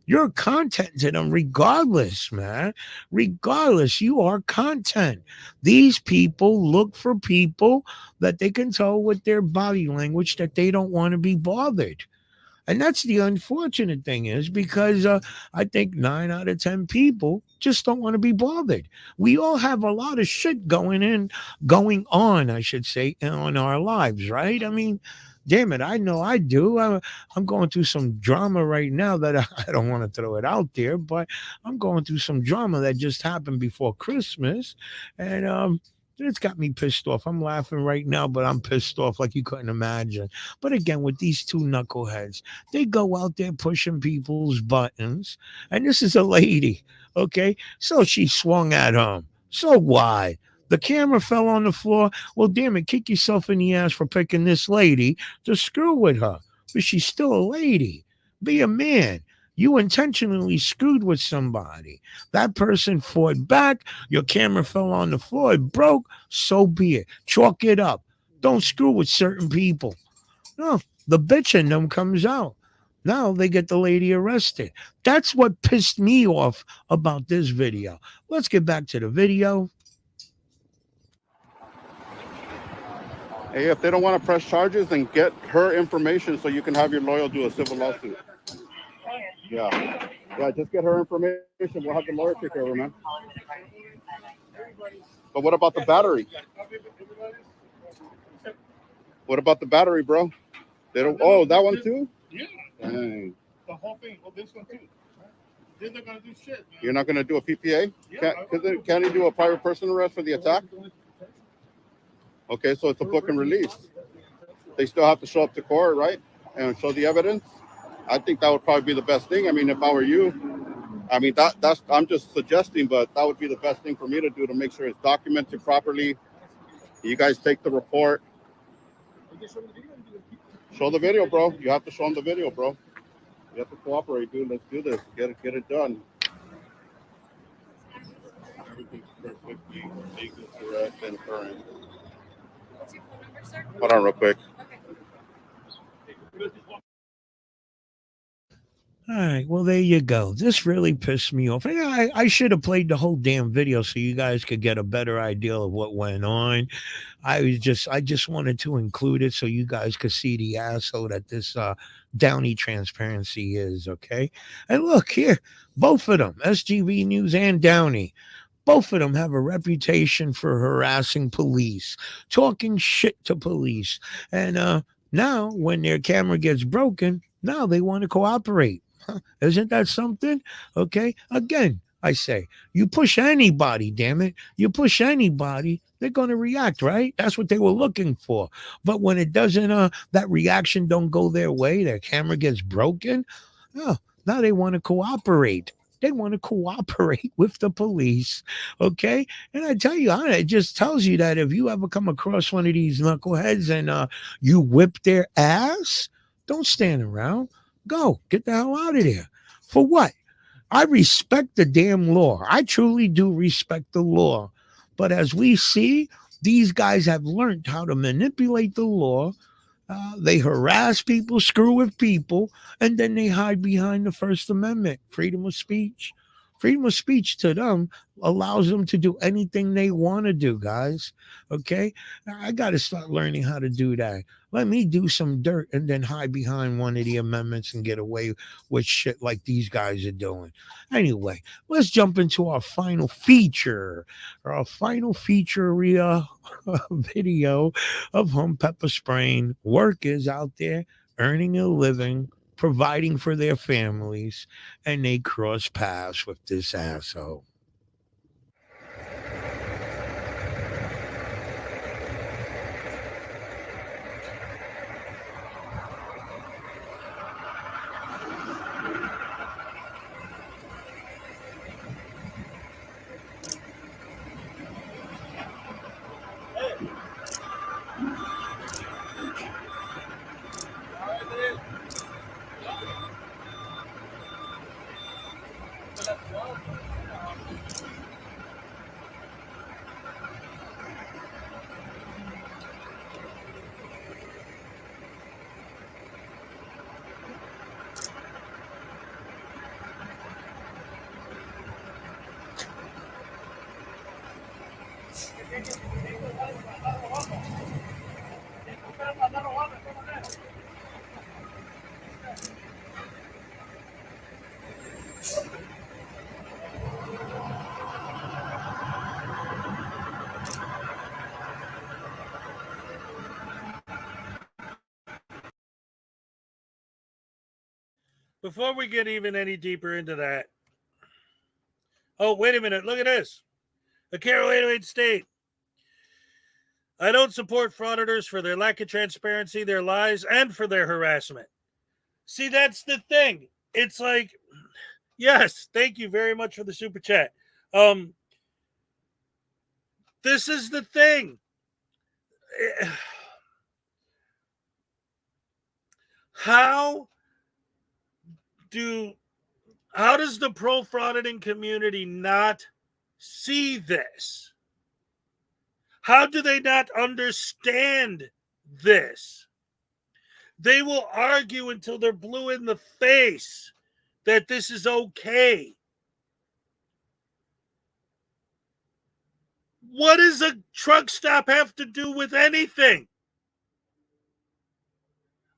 Q: You're content to them regardless, man. Regardless, you are content. These people look for people that they can tell with their body language that they don't want to be bothered. And that's the unfortunate thing is because I think 9 out of 10 people just don't want to be bothered. We all have a lot of shit going on, I should say, in our lives, right? I mean, damn it, I know I do. I'm going through some drama right now that I don't want to throw it out there, but I'm going through some drama that just happened before Christmas. And It's got me pissed off. I'm laughing right now, but I'm pissed off like you couldn't imagine. But again, with these two knuckleheads, they go out there pushing people's buttons. And this is a lady, okay? So she swung at him. So why? The camera fell on the floor. Well, damn it, kick yourself in the ass for picking this lady to screw with her. But she's still a lady. Be a man. You intentionally screwed with somebody. That person fought back. Your camera fell on the floor. It broke. So be it. Chalk it up. Don't screw with certain people. No, the bitch in them comes out. Now they get the lady arrested. That's what pissed me off about this video. Let's get back to the video.
R: Hey, if they don't want to press charges, then get her information so you can have your lawyer do a civil lawsuit. Yeah. Yeah, just get her information. We'll have the lawyer take care of her, man. But what about the battery? What about the battery, bro? They don't. Oh, that one too?
O: Yeah.
R: Dang.
O: The whole thing. Well, this one too. Then they're gonna do shit, man.
R: You're not going to do a PPA?
O: Yeah,
R: Can't he do a private person arrest for the attack? Okay, so it's a book and release. They still have to show up to court, right? And show the evidence. I think that would probably be the best thing. I mean, if I were you, I mean, that's I'm just suggesting, but that would be the best thing for me to do to make sure it's documented properly. You guys take the report. Show the video, bro. You have to show them the video, bro. You have to cooperate, dude. Let's do this. Get it done. Everything's perfectly legal, correct, and current. Hold on real quick.
Q: All right, well, there you go. This really pissed me off. I should have played the whole damn video so you guys could get a better idea of what went on. I just wanted to include it so you guys could see the asshole that this Downey Transparency is, okay? And look here, both of them, SGV News and Downey, both of them have a reputation for harassing police, talking shit to police. And now when their camera gets broken, now they want to cooperate. Isn't that something? Okay. Again, I say, you push anybody, damn it. You push anybody, they're going to react, right? That's what they were looking for. But when it doesn't, that reaction don't go their way, their camera gets broken. Oh, now they want to cooperate. They want to cooperate with the police. Okay. And I tell you, it just tells you that if you ever come across one of these knuckleheads and you whip their ass, don't stand around. Go get the hell out of there. For what? I respect the damn law. I truly do respect the law. But as we see, these guys have learned how to manipulate the law. They harass people, screw with people, and then they hide behind the First Amendment, freedom of speech. Freedom of speech to them allows them to do anything they want to do, guys. Okay? I got to start learning how to do that. Let me do some dirt and then hide behind one of the amendments and get away with shit like these guys are doing. Anyway, let's jump into our final feature. Our final feature video of home pepper spraying workers out there earning a living, providing for their families, and they cross paths with this asshole.
I: Before we get even any deeper into that, oh, wait a minute. Look at this. The Carolina State. I don't support frauditors for their lack of transparency, their lies, and for their harassment. See, that's the thing. It's like, yes, thank you very much for the super chat. This is the thing. How does the pro-frauditing community not see this? How do they not understand this? They will argue until they're blue in the face that this is okay. What does a truck stop have to do with anything?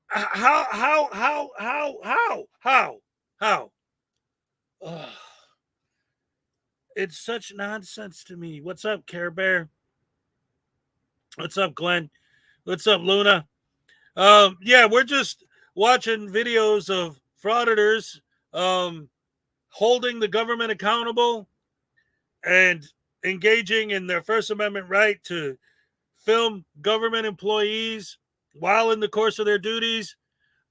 I: How? Ugh. It's such nonsense to me. What's up, Care Bear? What's up, Glenn? What's up, Luna? Yeah, we're just watching videos of frauditors holding the government accountable and engaging in their First Amendment right to film government employees while in the course of their duties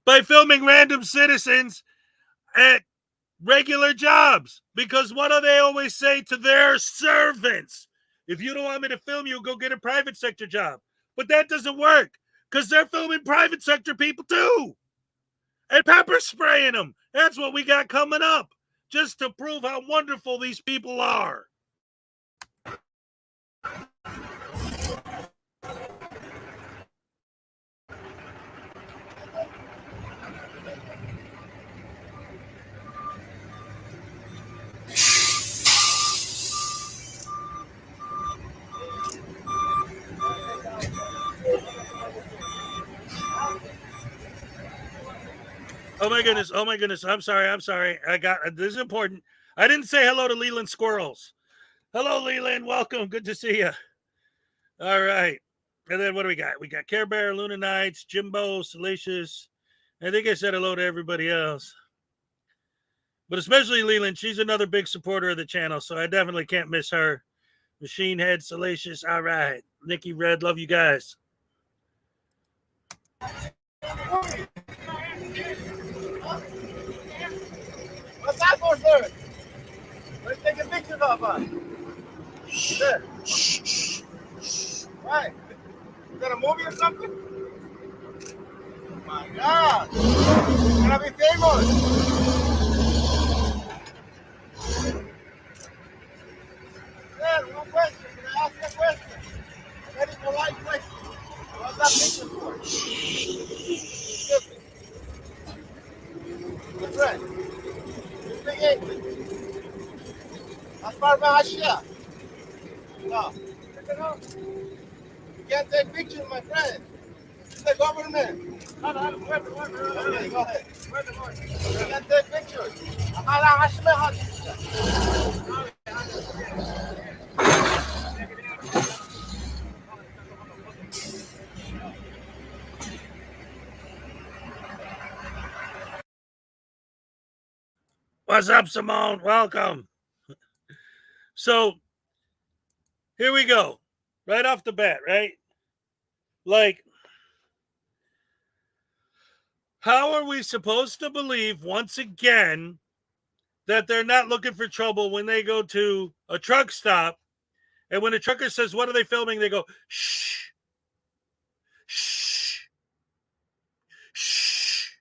I: by filming random citizens at regular jobs. Because what do they always say to their servants? If you don't want me to film you, go get a private sector job. But that doesn't work because they're filming private sector people too and pepper spraying them. That's what we got coming up, just to prove how wonderful these people are. Oh my goodness. Oh my goodness. I'm sorry. This is important. I didn't say hello to Leland Squirrels. Hello, Leland. Welcome. Good to see you. All right. And then what do we got? We got Care Bear, Luna Knights, Jimbo, Salacious. I think I said hello to everybody else. But especially Leland. She's another big supporter of the channel, so I definitely can't miss her. Machine Head, Salacious. All right. Nikki Red, love you guys.
O: What's that for, sir? Let's take a picture of us. Sure. Right. You got a movie or something? Oh my God. You're gonna be famous. Sir, one question. Can I ask you a question? A very polite question. What's that picture for? Good friend. You speak English. That's part of Asia. No. You can't take pictures, my friend. This is the government. No, wait. Go ahead. You can't take pictures.
I: What's up, Simone? Welcome. So, here we go. Right off the bat, right? Like, how are we supposed to believe, once again, that they're not looking for trouble when they go to a truck stop, and when a trucker says, what are they filming? They go, shh, shh, shh.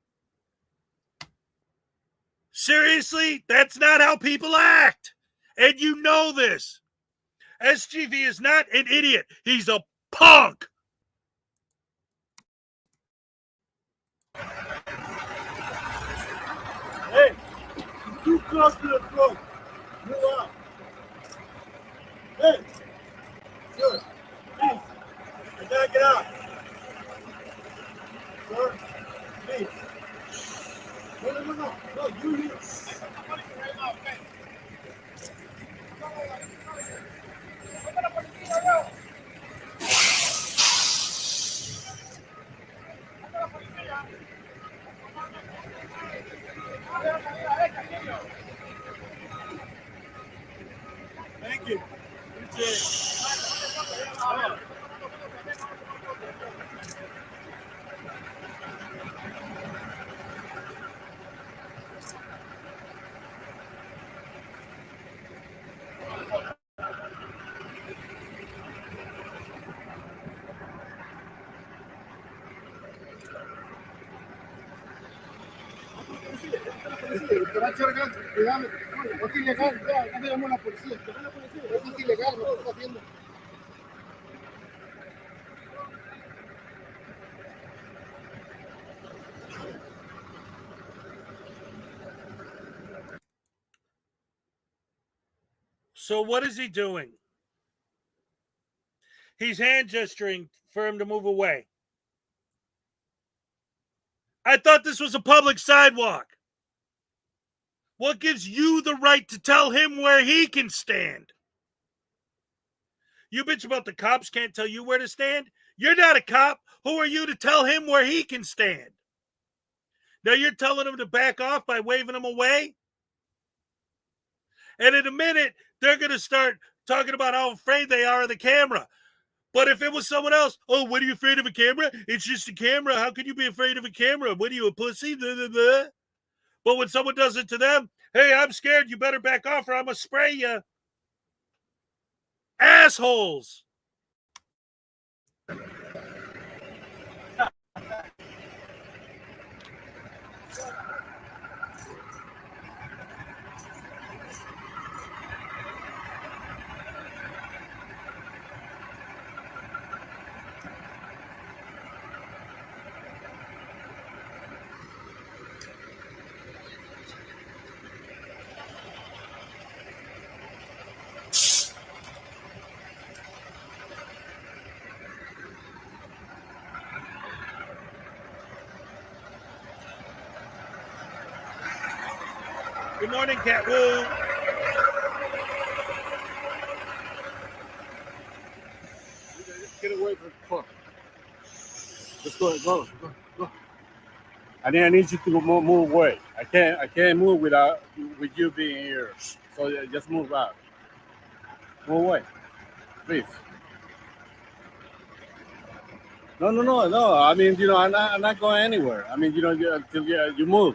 I: Seriously? That's not how people act. And you know this. SGV is not an idiot. He's a punk.
O: Hey, too close to the throat. Move out. Hey, sir, please. I gotta get out. Sir, please. No, you here. Thank you. Appreciate it. policía, te va a echar gas, cuidado, no es ilegal, ya le llamó a la policía, eso es ilegal lo que está haciendo.
I: So what is he doing? He's hand gesturing for him to move away. I thought this was a public sidewalk. What gives you the right to tell him where he can stand? You bitch about the cops can't tell you where to stand? You're not a cop. Who are you to tell him where he can stand? Now you're telling him to back off by waving him away? And in a minute, they're going to start talking about how afraid they are of the camera. But if it was someone else, oh, what are you afraid of a camera? It's just a camera. How can you be afraid of a camera? What are you, a pussy? Blah, blah, blah. But when someone does it to them, hey, I'm scared. You better back off or I'm going to spray you. Assholes. Good morning, Cat Woo.
O: Get away from the car. Just go. I need you to move away. I can't move with you being here. So just move out. Move away, please. No. I mean, I'm not going anywhere. I mean, until you move.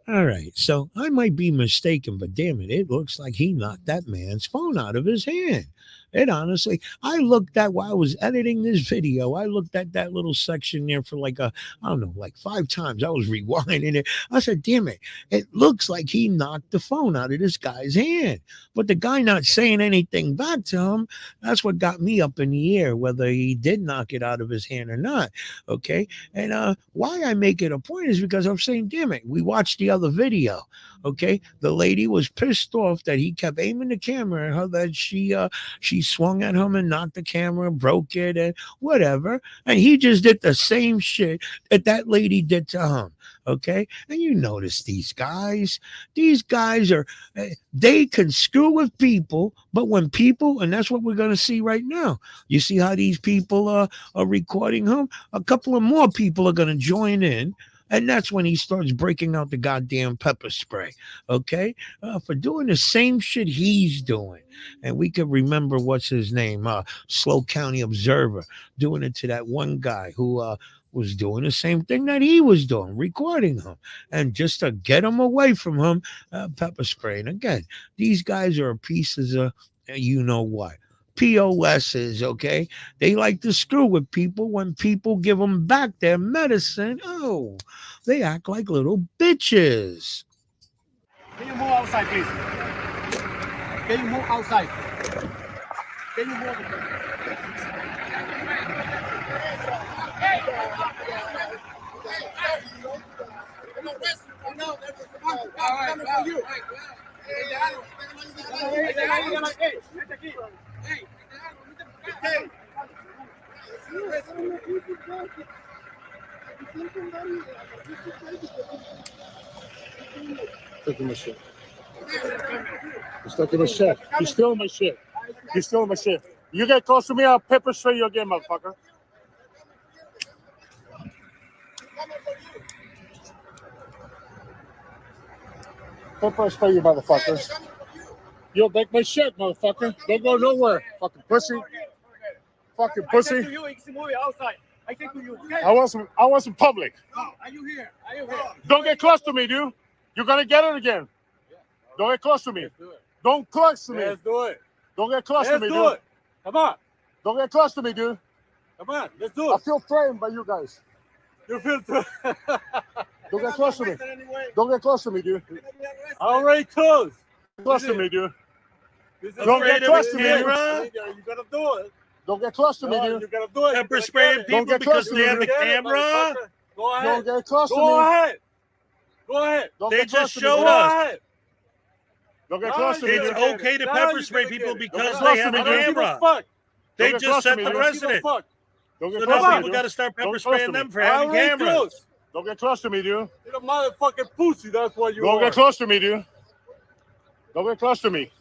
Q: All right, so I might be mistaken, but damn it, it looks like he knocked that man's phone out of his hand. It honestly, I looked at while I was editing this video, I looked at that little section there for like I don't know, like 5 times. I was rewinding it. I said, damn it looks like he knocked the phone out of this guy's hand. But the guy not saying anything back to him, that's what got me up in the air, whether he did knock it out of his hand or not. Okay. And why I make it a point is because I'm saying, damn it, we watched the other video. Okay. The lady was pissed off that he kept aiming the camera at her, that she swung at him and knocked the camera, broke it, and whatever. And he just did the same shit that lady did to him. Okay. And you notice these guys are, they can screw with people, but when people, and that's what we're going to see right now. You see how these people are recording him? A couple of more people are going to join in. And that's when he starts breaking out the goddamn pepper spray, okay? For doing the same shit he's doing. And we could remember what's his name, Slow County Observer, doing it to that one guy who was doing the same thing that he was doing, recording him. And just to get him away from him, pepper spray. And again, these guys are pieces of you know what. POSs, okay? They like to screw with people. When people give them back their medicine, oh, they act like little bitches.
O: Can you move outside, please? Can you move outside? Can you move? Taking my shit. He's taking my shit. He's stealing my shit. He's stealing my shit. You get close to me, I'll pepper spray you again, motherfucker. Pepper spray you, motherfuckers. You'll take my shit, motherfucker. Don't go nowhere, fucking pussy. Fucking pussy. I was in public. Are you here? Are you here? Don't get close to me, dude. You're gonna get it again. Don't get close to me. Don't close to me.
P: Let's do it.
O: Don't get close to me,
P: Let's do
O: dude.
P: it. Come on.
O: Don't get close to me, dude.
P: Come on. Let's do
O: I
P: it.
O: feel threatened by you guys.
P: You feel
O: Don't get close to me. Don't get close to me, dude.
P: already close.
O: Close to me, dude.
P: This is
O: Don't get close to me, dude.
I: camera.
P: You gotta do it.
O: Don't get close to me,
P: No, you
O: dude.
P: gotta do it.
I: Pepper
P: You
I: spraying
P: gotta
I: people
O: get close
I: because
O: to
I: they
O: me,
I: have the
O: dude.
I: camera.
P: motherfucker. Go
O: Don't
P: ahead.
O: get close to
P: Go
O: me.
P: ahead. Go ahead.
O: Don't
I: They
O: get close
I: just
O: to me,
I: showed
O: dude.
P: Go
I: us.
P: ahead.
O: Don't get
P: Now
O: close to me,
P: you're
I: It's
O: dude.
P: gonna get
I: okay
P: it.
I: to
P: Now
I: pepper
P: you're
I: spray
P: gonna
I: people
P: get it.
I: because
O: Don't
I: they
O: get
I: have
O: close
I: a
O: to me, dude.
I: camera.
P: Fuck.
I: They
O: Don't get
I: just
O: close to
I: set
O: me,
I: the
O: dude.
I: precedent.
P: Fuck.
O: Don't get
I: So
O: close
I: now
O: to me,
I: we
O: dude.
I: got to start pepper
O: Don't get close
I: spraying
O: to me.
I: them for having
P: Already
I: cameras.
P: close.
O: Don't get close to me, dude.
P: You're a motherfucking pussy. That's what you
O: Don't
P: are.
O: get close to me, dude. Don't get close to me.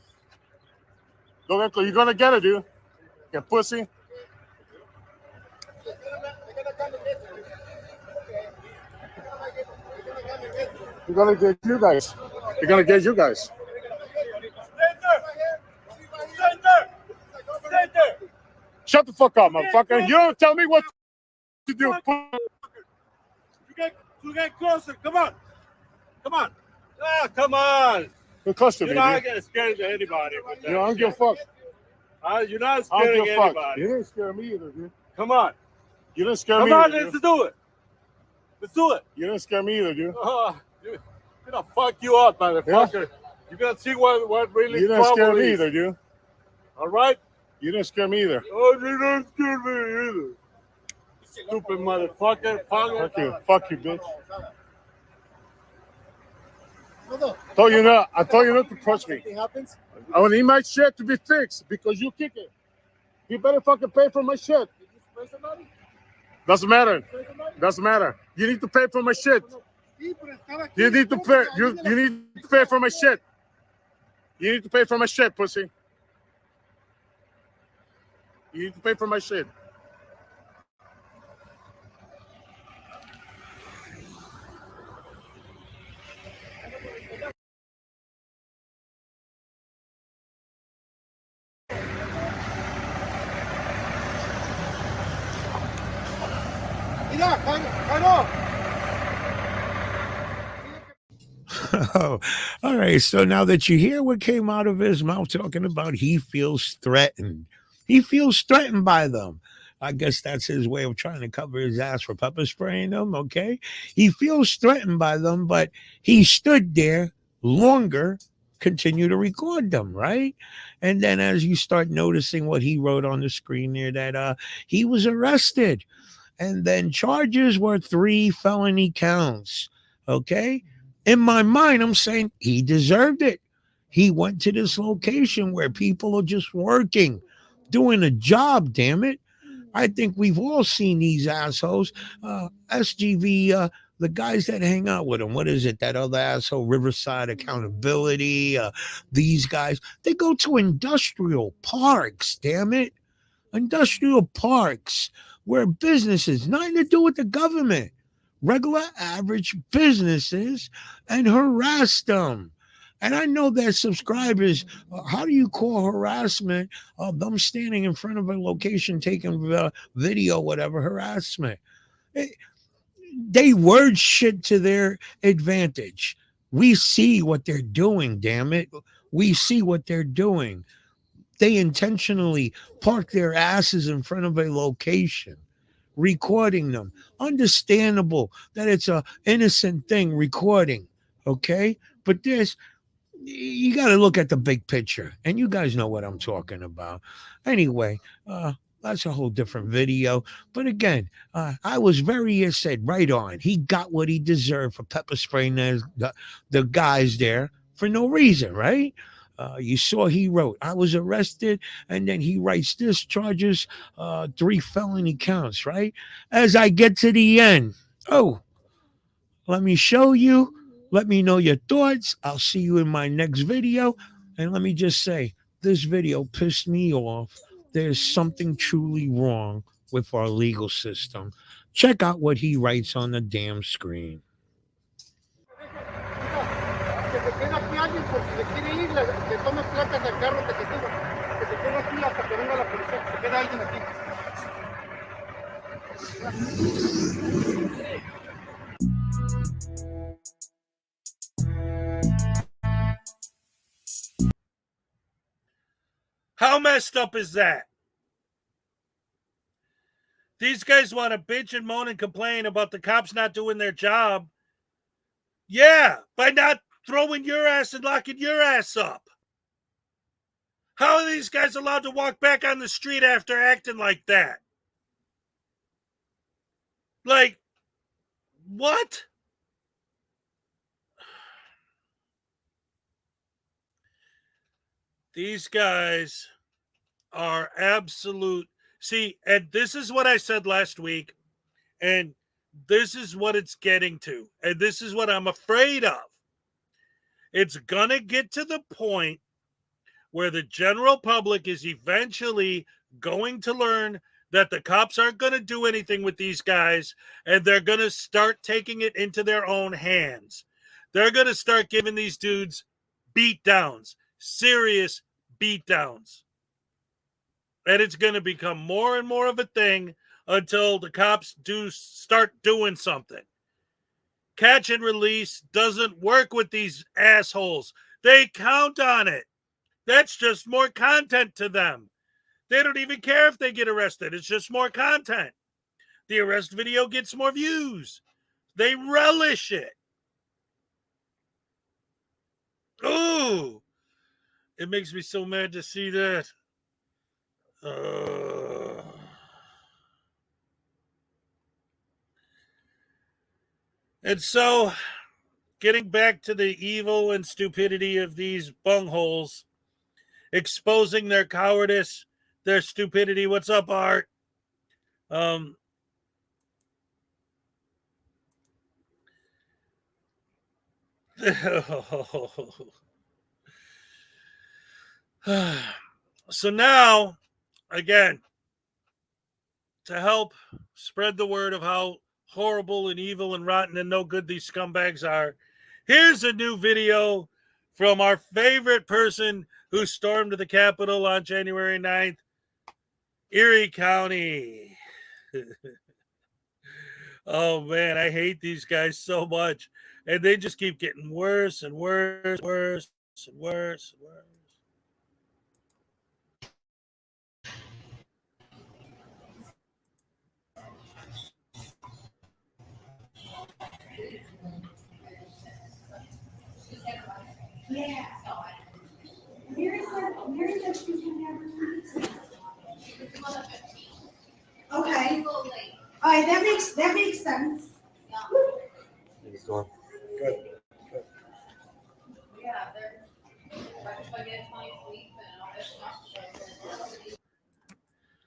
O: Don't get close. You're gonna get it, dude. You pussy. You're gonna get you guys. You're gonna get you guys. Shut the fuck up, motherfucker. You don't tell me what to do.
P: You get closer. Come on. Come on. Ah, come on.
O: Get close to
P: You're
O: me,
P: not
O: dude.
P: getting scared of anybody. With that
O: You know, I don't give a
P: shit.
O: fuck.
P: You're not
O: I don't
P: scaring
O: give a fuck.
P: anybody.
O: You didn't scare me either, dude.
P: Come on.
O: You didn't scare
P: Come
O: me
P: on,
O: either,
P: let's
O: dude.
P: do it. Let's do it.
O: You didn't scare me either, dude.
P: You're gonna fuck you up, motherfucker. You're gonna see what really
O: You didn't scare
P: trouble
O: me
P: is.
O: either, dude.
P: All right?
O: You didn't scare me either.
P: Oh, you didn't scare me either. Stupid motherfucker.
O: Fuck you. Fuck you, bitch. I told you not to touch me. I would need my shit to be fixed because you kick it. You better fucking pay for my shit. Doesn't matter. Doesn't matter. You need to pay for my shit. You need to pay. You need to pay for my shit. You need to pay for my shit, pussy. You need to pay for my shit.
Q: Oh, all right. So now that you hear what came out of his mouth talking about he feels threatened. He feels threatened by them. I guess that's his way of trying to cover his ass for pepper spraying them. Okay. He feels threatened by them, but he stood there longer, continue to record them, right? And then as you start noticing what he wrote on the screen there, that he was arrested. And then charges were 3 felony counts. Okay. In my mind, I'm saying he deserved it. He went to this location where people are just working, doing a job, damn it. I think we've all seen these assholes. SGV, the guys that hang out with him. What is it? That other asshole, Riverside Accountability. These guys, they go to industrial parks, damn it. Industrial parks where businesses, nothing to do with the government, regular average businesses and harassed them. And I know that subscribers, how do you call harassment of them standing in front of a location taking video, whatever, harassment? They word shit to their advantage. We see what they're doing, damn it. We see what they're doing. They intentionally park their asses in front of a location, recording them. Understandable that it's a innocent thing recording, okay? But this, you got to look at the big picture, and you guys know what I'm talking about. Anyway, that's a whole different video. But again, I was very said right on. He got what he deserved for pepper spraying the guys there for no reason, right? You saw he wrote, I was arrested, and then he writes this charges, 3 felony counts, right? As I get to the end, oh, let me show you. Let me know your thoughts. I'll see you in my next video. And let me just say, this video pissed me off. There's something truly wrong with our legal system. Check out what he writes on the damn screen.
P: Que se quede aquí alguien por si le quiere ir, que tome placas del carro que se suba. Que se quede aquí hasta que venga la policía, que se quede alguien aquí.
I: How messed up is that? These guys want to bitch and moan and complain about the cops not doing their job. Yeah, by not throwing your ass and locking your ass up. How are these guys allowed to walk back on the street after acting like that? Like, what? These guys are absolute. See, and this is what I said last week, and this is what it's getting to, and this is what I'm afraid of. It's going to get to the point where the general public is eventually going to learn that the cops aren't going to do anything with these guys, and they're going to start taking it into their own hands. They're going to start giving these dudes beatdowns, serious beatdowns. And it's going to become more and more of a thing until the cops do start doing something. Catch and release doesn't work with these assholes. They count on it. That's just more content to them. They don't even care if they get arrested. It's just more content. The arrest video gets more views. They relish it. Ooh, it makes me so mad to see that. And so, getting back to the evil and stupidity of these bungholes, exposing their cowardice, their stupidity. What's up, Art? So now, again, to help spread the word of how horrible and evil and rotten and no good these scumbags are, here's a new video from our favorite person who stormed the Capitol on January 9th, Erie County. Oh, man, I hate these guys so much. And they just keep getting worse and worse, worse and worse and worse.
S: Yeah. Okay. All right, that makes sense.
P: Good.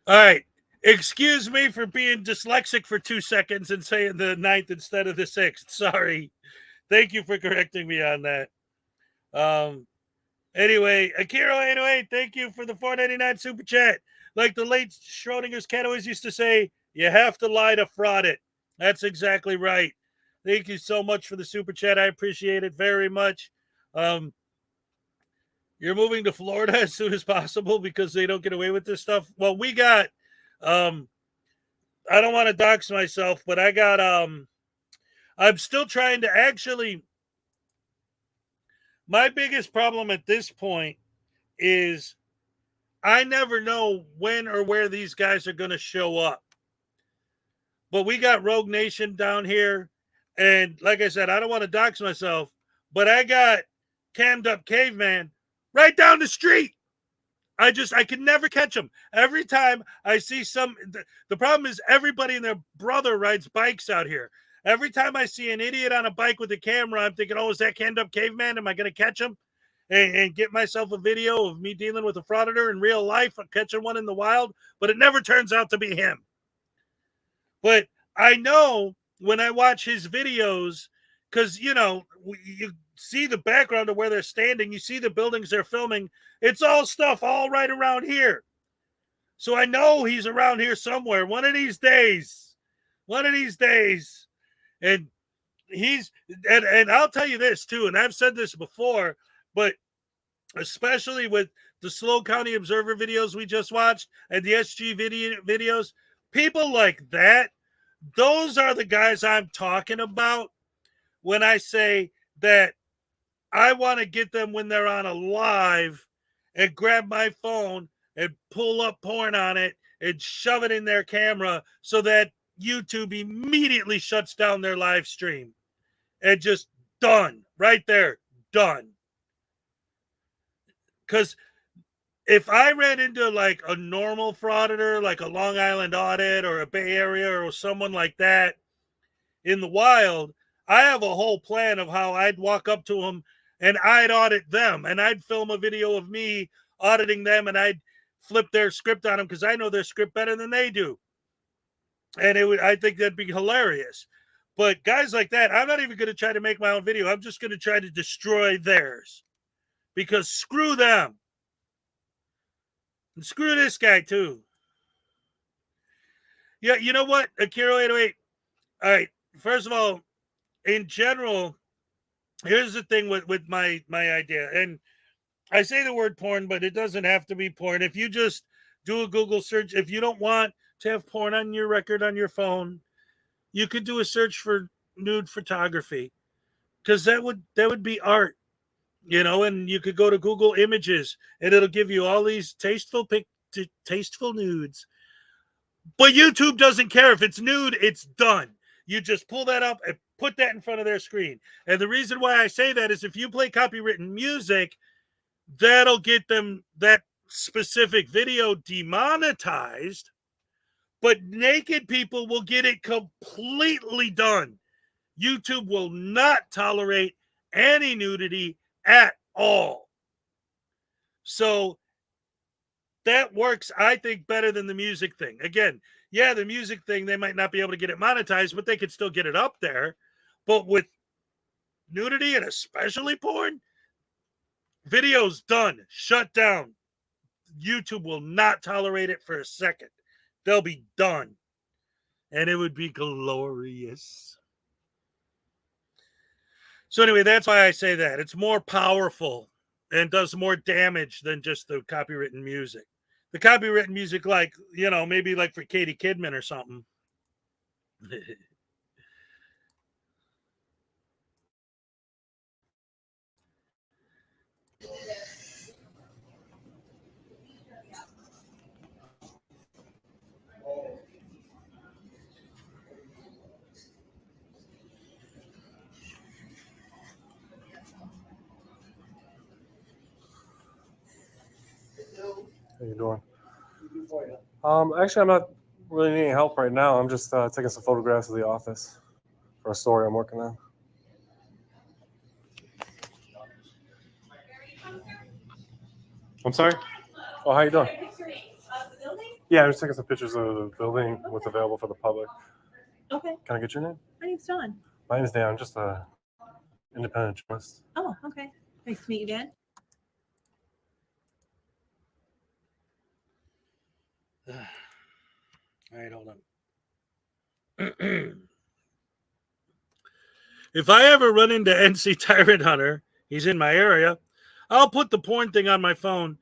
I: All right. Excuse me for being dyslexic for 2 seconds and saying the 9th instead of the 6th. Sorry. Thank you for correcting me on that. Anyway, Akira808, thank you for the $4.99 super chat. Like the late Schrodinger's cat always used to say, you have to lie to fraud it. That's exactly right. Thank you so much for the super chat. I appreciate it very much. You're moving to Florida as soon as possible because they don't get away with this stuff. Well, we got, I don't want to dox myself, but I got, I'm still trying to actually, my biggest problem at this point is I never know when or where these guys are going to show up. But we got Rogue Nation down here. And like I said, I don't want to dox myself, but I got Cammed Up Caveman right down the street. I can never catch them. Every time I see the problem is everybody and their brother rides bikes out here. Every time I see an idiot on a bike with a camera, I'm thinking, oh, is that Cammed Up Caveman? Am I going to catch him? And get myself a video of me dealing with a frauditor in real life, catching one in the wild, but it never turns out to be him. But I know when I watch his videos, because, you see the background of where they're standing, you see the buildings they're filming, it's all stuff all right around here. So I know he's around here somewhere one of these days. And and I'll tell you this too, and I've said this before, but especially with the Slow County Observer videos we just watched and the SG videos, people like that, those are the guys I'm talking about when I say that I want to get them when they're on a live and grab my phone and pull up porn on it and shove it in their camera so that YouTube immediately shuts down their live stream. And just done. Right there. Done. Because if I ran into like a normal frauditor, like a Long Island Audit or a Bay Area or someone like that in the wild, I have a whole plan of how I'd walk up to them and I'd audit them. And I'd film a video of me auditing them and I'd flip their script on them because I know their script better than they do. And I think that'd be hilarious. But guys like that, I'm not even going to try to make my own video. I'm just going to try to destroy theirs. Because screw them. And screw this guy, too. Yeah, you know what? Akira 808. All right. First of all, in general, here's the thing with my idea. And I say the word porn, but it doesn't have to be porn. If you just do a Google search, if you don't want to have porn on your record on your phone, you could do a search for nude photography. Because that would be art. And you could go to Google Images and it'll give you all these tasteful nudes. But YouTube doesn't care if it's nude, it's done. You just pull that up and put that in front of their screen. And the reason why I say that is if you play copywritten music, that'll get them that specific video demonetized, but naked people will get it completely done. YouTube will not tolerate any nudity at all. So that works, I think, better than the music thing. Again, yeah, the music thing, they might not be able to get it monetized, but they could still get it up there. But with nudity and especially porn, videos done, shut down. YouTube will not tolerate it for a second. They'll be done. And it would be glorious. So anyway, that's why I say that. It's more powerful and does more damage than just the copywritten music. The copywritten music, like, maybe like for Katie Kidman or something.
T: How you doing? Actually, I'm not really needing help right now. I'm just taking some photographs of the office for a story I'm working on. I'm sorry? Oh, how you doing? Yeah, I'm just taking some pictures of the building, what's available for the public.
U: Okay.
T: Can I get your name?
U: My name's Dawn.
T: My name's Dan. I'm just a independent journalist.
U: Oh, okay. Nice to meet you, Dan.
I: All right, hold on. If I ever run into NC Tyrant Hunter, he's in my area, I'll put the porn thing on my phone,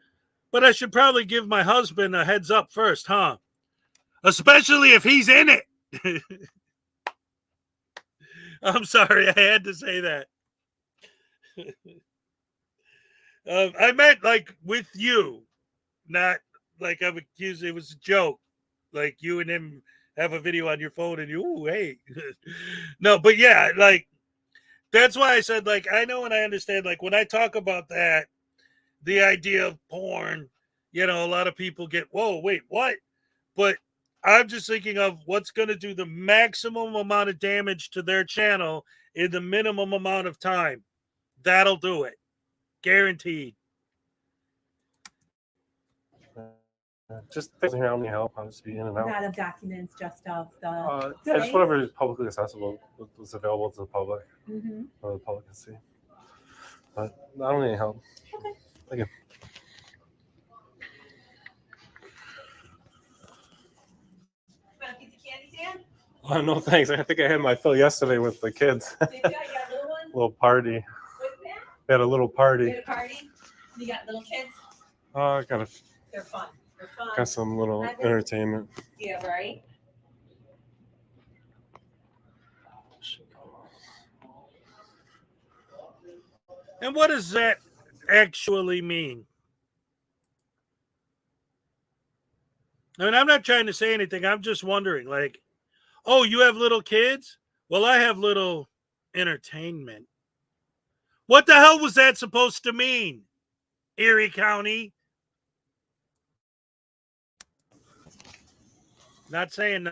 I: but I should probably give my husband a heads up first, huh? Especially if he's in it. I'm sorry, I had to say that. I meant like with you, not like I'm accused. It was a joke. Like you and him have a video on your phone and you, ooh, hey. No, but yeah, like that's why I said, like, I know and I understand, like, when I talk about that, the idea of porn, you know, a lot of people get, whoa, wait, what? But I'm just thinking of what's going to do the maximum amount of damage to their channel in the minimum amount of time. That'll do it. Guaranteed.
T: Just things here, how many help, I'll just be in and out.
U: Not of documents, just of the.
T: Yeah, just whatever is publicly accessible, what's available to the public, or the public can see. But I don't need any help.
U: Okay.
T: Thank you.
U: Want a piece of candy, Dan?
T: Oh, no, thanks. I think I had my fill yesterday with the kids.
U: Did you? You got a little one?
T: Little party.
U: What's that?
T: We had a little party.
U: You had a party? You got little kids?
T: I got
U: They're fun. They're fun.
T: got some little entertainment.
U: Yeah, right?
I: And what does that actually mean? I mean, I'm not trying to say anything. I'm just wondering, like, oh, you have little kids? Well, I have little entertainment. What the hell was that supposed to mean, Erie County? Not saying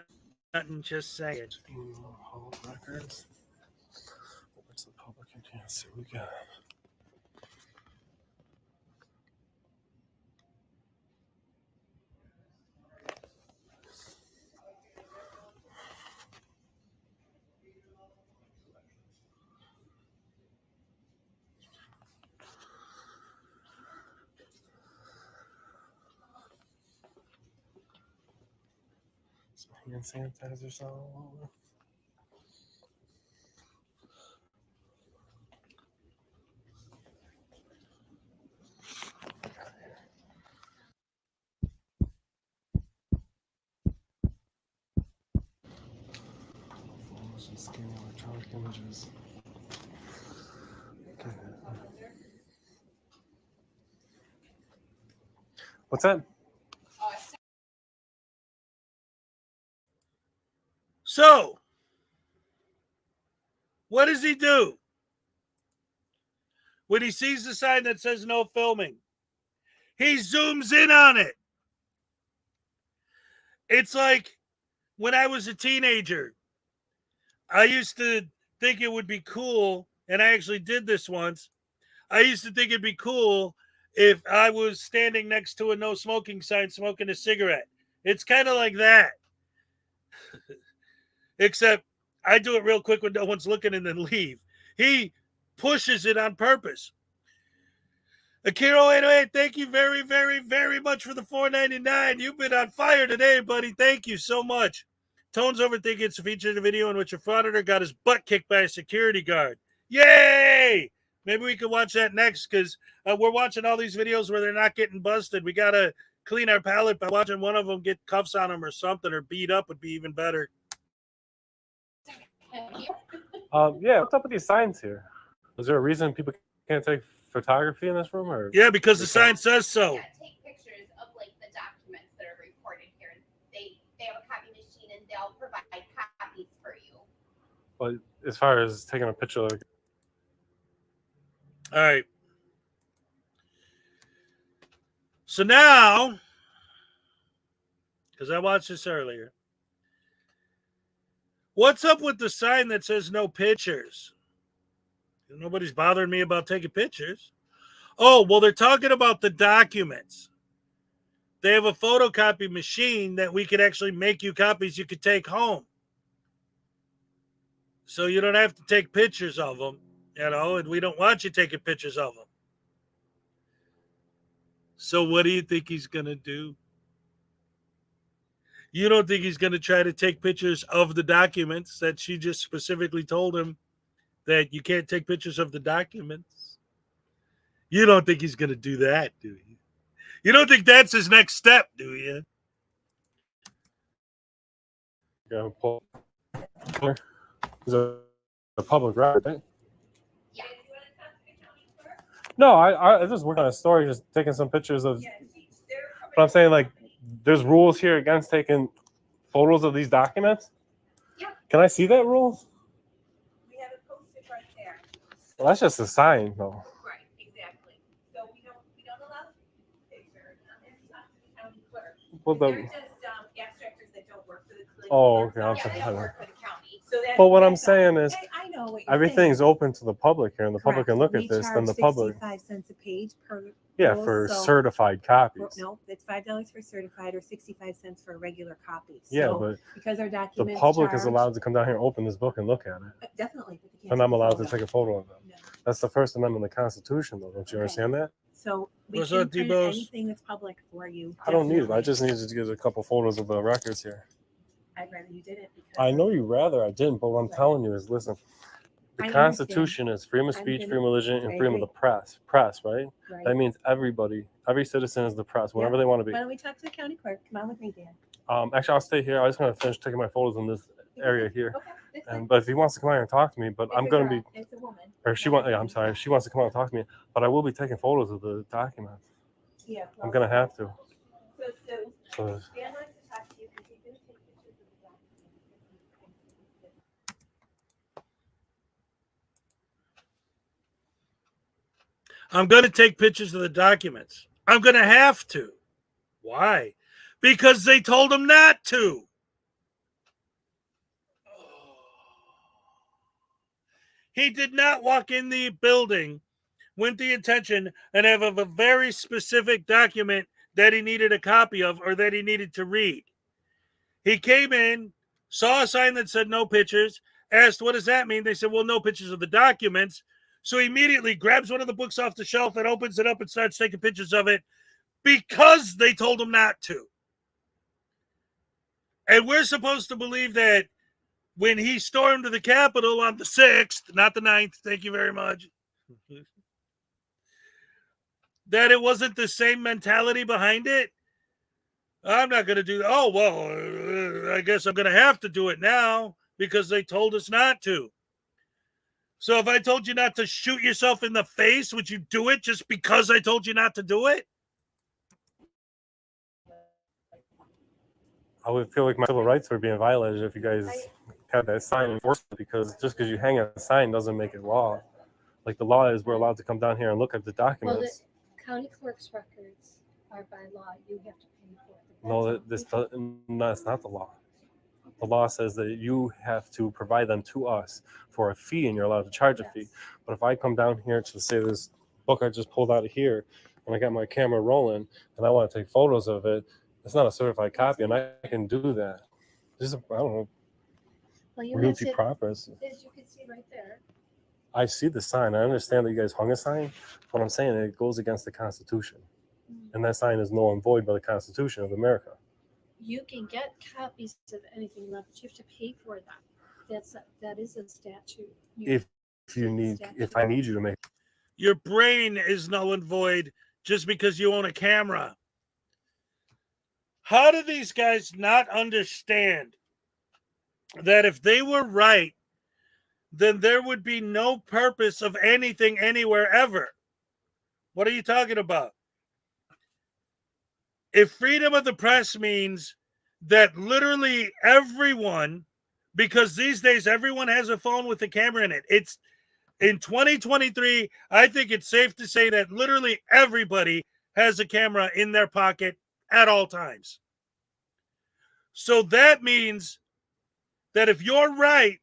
I: nothing, just saying.
T: Records. What's the public? You can't see. We got. Hand sanitizers all over. Photos and scanning electronic images. Okay. What's that?
I: So, what does he do when he sees the sign that says no filming? He zooms in on it. It's like when I was a teenager, I used to think it would be cool, and I actually did this once. I used to think it'd be cool if I was standing next to a no smoking sign smoking a cigarette. It's kind of like that. Except I do it real quick when no one's looking and then leave. He pushes it on purpose. Akiro 808, thank you very, very, very much for the $4.99. You've been on fire today, buddy. Thank you so much. Tones Overthinking it's a feature in a video in which a frauditor got his butt kicked by a security guard. Yay! Maybe we can watch that next because we're watching all these videos where they're not getting busted. We got to clean our palate by watching one of them get cuffs on them or something, or beat up would be even better.
T: Yeah, what's up with these signs here? Is there a reason people can't take photography in this room? Or
I: yeah, because the sign says so.
B: Take pictures of like the documents that are recorded here. They have a copy machine and they'll provide copies for you.
T: But as far as taking a picture, like,
I: all right. So now, because I watched this earlier, what's up with the sign that says no pictures? Nobody's bothering me about taking pictures. Oh, well, they're talking about the documents. They have a photocopy machine that we could actually make you copies you could take home. So you don't have to take pictures of them, you know, and we don't want you taking pictures of them. So what do you think he's going to do? You don't think he's going to try to take pictures of the documents that she just specifically told him that you can't take pictures of the documents. You don't think he's going to do that, do you? You don't think that's his next step, do you?
T: Is a public record, right? No, I just work on a story, just taking some pictures of. But I'm saying, like, there's rules here against taking photos of these documents.
U: Yeah.
T: Can I see that rule?
U: We have it posted right there.
T: Well, that's just a sign, though.
U: Right, exactly. So we don't allow pictures. It's not the county clerk.
T: Well,
U: They're just abstractors that don't work for the clerk.
T: Oh, okay.
U: Yeah, they don't work for the county. So that's,
T: But what I'm saying is,
U: I know what you're
T: everything's
U: saying.
T: open to the public here, and the public can look
U: We
T: at this.
U: charge
T: Then the public,
U: 65 cents a page per.
T: yeah,
U: rule,
T: for
U: so-
T: certified copies.
U: No, it's $5 for certified or 65 cents for a regular copy.
T: Yeah,
U: So,
T: but
U: because our
T: the
U: documents
T: public is
U: charge-
T: allowed to come down here, open this book, and look at it.
U: Definitely. But they can't
T: And
U: take
T: I'm
U: a
T: allowed to
U: photo.
T: take a photo of it. That's the First Amendment of the Constitution, though. Don't you understand that?
U: So we
I: What's
U: can
I: up,
U: print
I: D-Bos?
U: anything that's public for you.
T: I don't need it. I
U: definitely.
T: just needed to get a couple photos of the records here.
U: I'd rather you did it because
T: I know you rather I didn't, but what I'm telling you is, listen, the
U: I
T: Constitution is freedom of
U: I'm
T: speech,
U: gonna-
T: freedom of religion, and
U: I
T: freedom of the
U: agree.
T: press. Press, right?
U: Right.
T: That means everybody, every citizen is the press, whatever
U: Yeah.
T: they want to be.
U: Why don't we talk to the county clerk? Come on with me, Dan.
T: Actually, I'll stay here. I just want to finish taking my photos in this area here.
U: Okay, that's fine.
T: And but if he wants to come out here and talk to me, but
U: It's
T: I'm
U: a
T: going to
U: girl.
T: be,
U: It's a woman.
T: or if she wants, yeah, I'm sorry, if she wants to come out and talk to me, but I will be taking photos of the documents.
U: Yeah.
T: I'm going to have to.
U: So
T: So,
U: Dan wants to talk to you because he's going to take pictures of the documents.
I: I'm going to take pictures of the documents. I'm going to have to. Why? Because they told him not to. He did not walk in the building with the intention and have a very specific document that he needed a copy of or that he needed to read. He came in, saw a sign that said no pictures, asked, what does that mean? They said, well, no pictures of the documents. So he immediately grabs one of the books off the shelf and opens it up and starts taking pictures of it because they told him not to. And we're supposed to believe that when he stormed the Capitol on the 6th, not the 9th, thank you very much, that it wasn't the same mentality behind it. I'm not going to do that. Oh, well, I guess I'm going to have to do it now because they told us not to. So if I told you not to shoot yourself in the face, would you do it just because I told you not to do it?
T: I would feel like my civil rights were being violated if you guys had that sign enforced, because just because you hang a sign doesn't make it law. Like, the law is we're allowed to come down here and look at the
D: Well,
T: documents.
D: the county clerk's records are by law. You have to pay for it.
T: No, that's not the law. The law says that you have to provide them to us for a fee, and you're allowed to charge a fee. But if I come down here to say this book I just pulled out of here, and I got my camera rolling, and I want to take photos of it, it's not a certified copy, and I can do that. This is, I don't know,
D: Well, you
T: realty
D: have to,
T: properties.
D: as you can see right there.
T: I see the sign. I understand that you guys hung a sign. What I'm saying, it goes against the Constitution. And that sign is null and void by the Constitution of America.
D: You can get copies of anything left, but you have to pay for them. That is a statute.
T: If I need you to make.
I: Your brain is null and void just because you own a camera. How do these guys not understand that if they were right, then there would be no purpose of anything anywhere ever? What are you talking about? If freedom of the press means that literally everyone, because these days everyone has a phone with a camera in it. It's in 2023, I think it's safe to say that literally everybody has a camera in their pocket at all times. So that means that if you're right,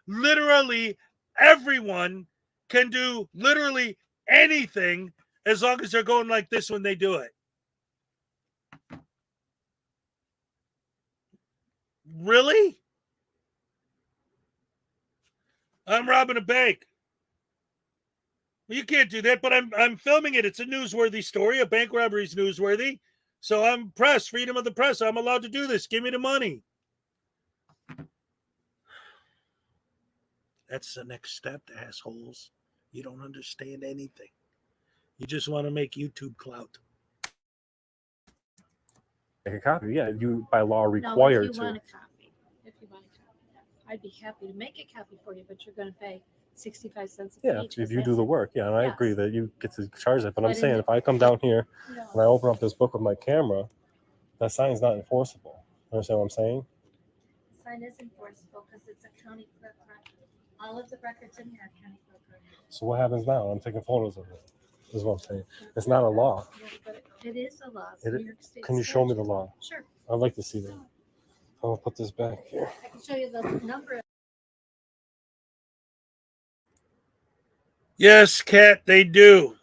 I: literally everyone can do literally anything as long as they're going like this when they do it. Really? I'm robbing a bank. Well, you can't do that, but I'm filming it. It's a newsworthy story. A bank robbery is newsworthy. So I'm press, freedom of the press. I'm allowed to do this. Give me the money.
A: That's the next step, assholes. You don't understand anything. You just want to make YouTube clout.
T: Make a copy. Yeah, you by law
D: No,
T: required
D: if you
T: to.
D: want a copy, I'd be happy to make a copy for you, but you're going to pay 65 cents a
T: Yeah,
D: page.
T: if you do the work. Yeah, and I agree that you get to charge it. But I'm
D: But in
T: saying
D: the-
T: if I come down here
D: No.
T: and I open up this book with my camera, that sign's not enforceable. Understand what I'm saying?
D: Sign is enforceable because it's a county clerk record. All of the records in here are county clerk records.
T: So what happens now? I'm taking photos of it. Is what I'm saying. It's not a law.
D: Yeah, but it is a law. It's
T: It-
D: New York State
T: can you show me the
D: statute.
T: law?
D: Sure.
T: I'd like to see that. I'll put this back here.
D: I can show you the number of
I: Yes, Kat, they do.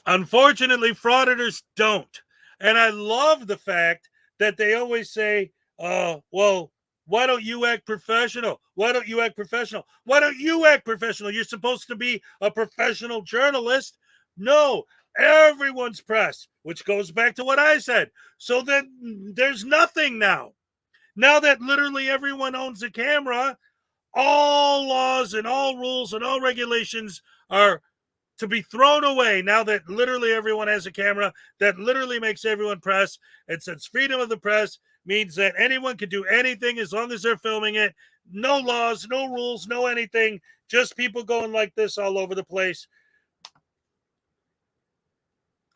I: Unfortunately, frauditors don't. And I love the fact that they always say, well, why don't you act professional? Why don't you act professional? Why don't you act professional? You're supposed to be a professional journalist. No, everyone's press, which goes back to what I said. So then there's nothing now. Now that literally everyone owns a camera, all laws and all rules and all regulations are to be thrown away now that literally everyone has a camera. That literally makes everyone press. And since freedom of the press means that anyone can do anything as long as they're filming it, no laws, no rules, no anything, just people going like this all over the place.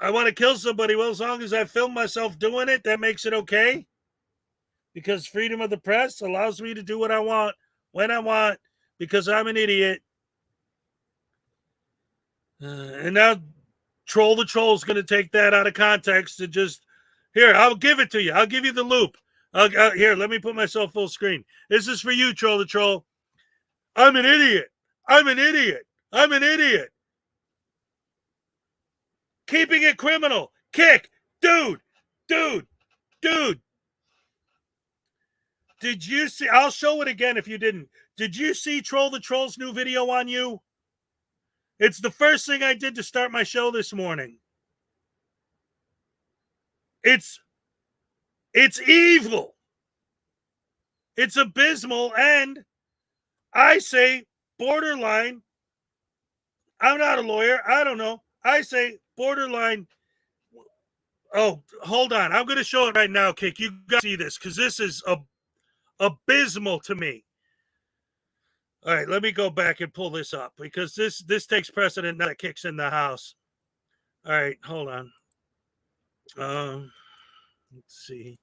I: I want to kill somebody. Well, as long as I film myself doing it, that makes it okay. Because freedom of the press allows me to do what I want, when I want, because I'm an idiot. And now Troll the Troll is going to take that out of context and just, here, I'll give it to you. I'll give you the loop. Here, let me put myself full screen. This is for you, Troll the Troll. I'm an idiot. I'm an idiot. I'm an idiot. Keeping it criminal. Kick. Dude. Dude. Dude. Did you see? I'll show it again if you didn't. Did you see Troll the Troll's new video on you? It's the first thing I did to start my show this morning. It's evil. It's abysmal, and I say borderline. I'm not a lawyer. I don't know. I say borderline. Oh, hold on. I'm going to show it right now, Kick. You got to see this because this is abysmal to me. All right, let me go back and pull this up because this takes precedent now that Kick's in the house. All right, hold on. Let's see.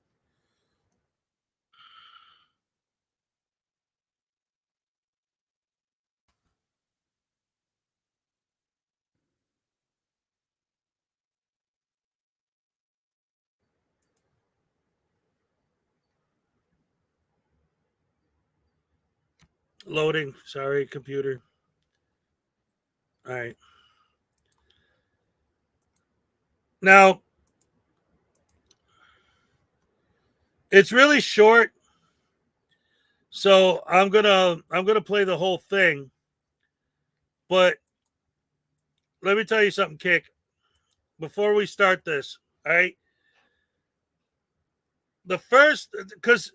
I: Loading. Sorry, computer. All right. Now, it's really short, so I'm gonna play the whole thing. But let me tell you something, Kick. Before we start this, all right? The first, because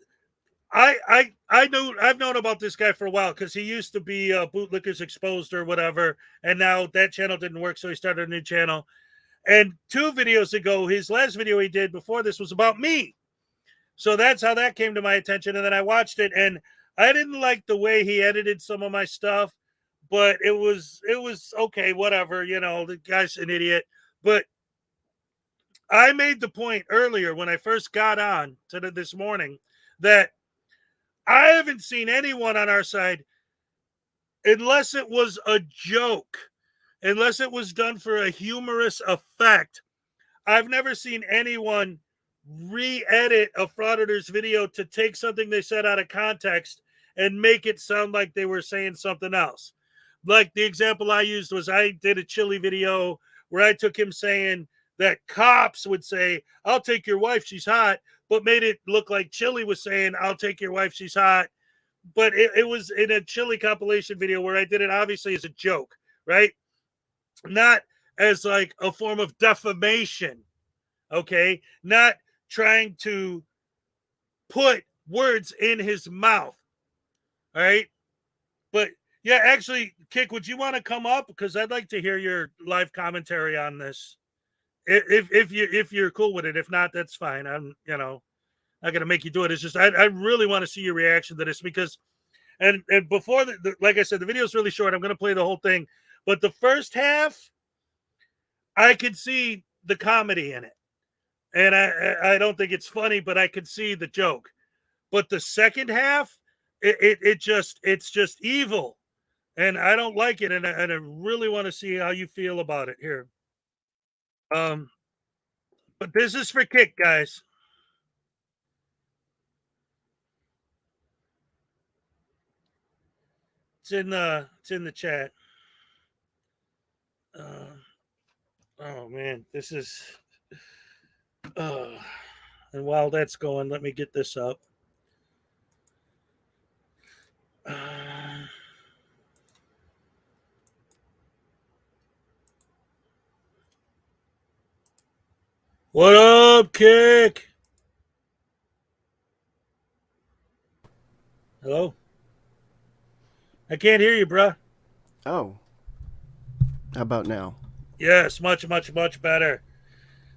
I: I've known about this guy for a while because he used to be Bootlickers Exposed or whatever, and now that channel didn't work, so he started a new channel. And 2 videos ago, his last video he did before this was about me. So that's how that came to my attention. And then I watched it, and I didn't like the way he edited some of my stuff, but it was okay, whatever. You know, the guy's an idiot. But I made the point earlier when I first got on to this morning that I haven't seen anyone on our side, unless it was a joke, unless it was done for a humorous effect. I've never seen anyone re-edit a Frauditors video to take something they said out of context and make it sound like they were saying something else. Like the example I used was I did a Chili video where I took him saying that cops would say, "I'll take your wife, she's hot," but made it look like Chili was saying, "I'll take your wife, she's hot." But it was in a Chili compilation video where I did it obviously as a joke, right? Not as like a form of defamation, okay? Not trying to put words in his mouth, all right? But Yeah, actually, Kick, would you want to come up? Because I'd like to hear your live commentary on this. If you're cool with it. If not, that's fine. I'm not gonna make you do it. It's just I really want to see your reaction to this because and before like I said, the video is really short. I'm gonna play the whole thing, but the first half, I could see the comedy in it, and I don't think it's funny, but I could see the joke. But the second half, it's just evil, and I don't like it, and I really want to see how you feel about it here. But this is for Kick, guys. It's in the chat. Oh man, this is. And while that's going, let me get this up. What up, Kick? Hello? I can't hear you, bruh.
E: Oh. How about now?
I: Yes, much better.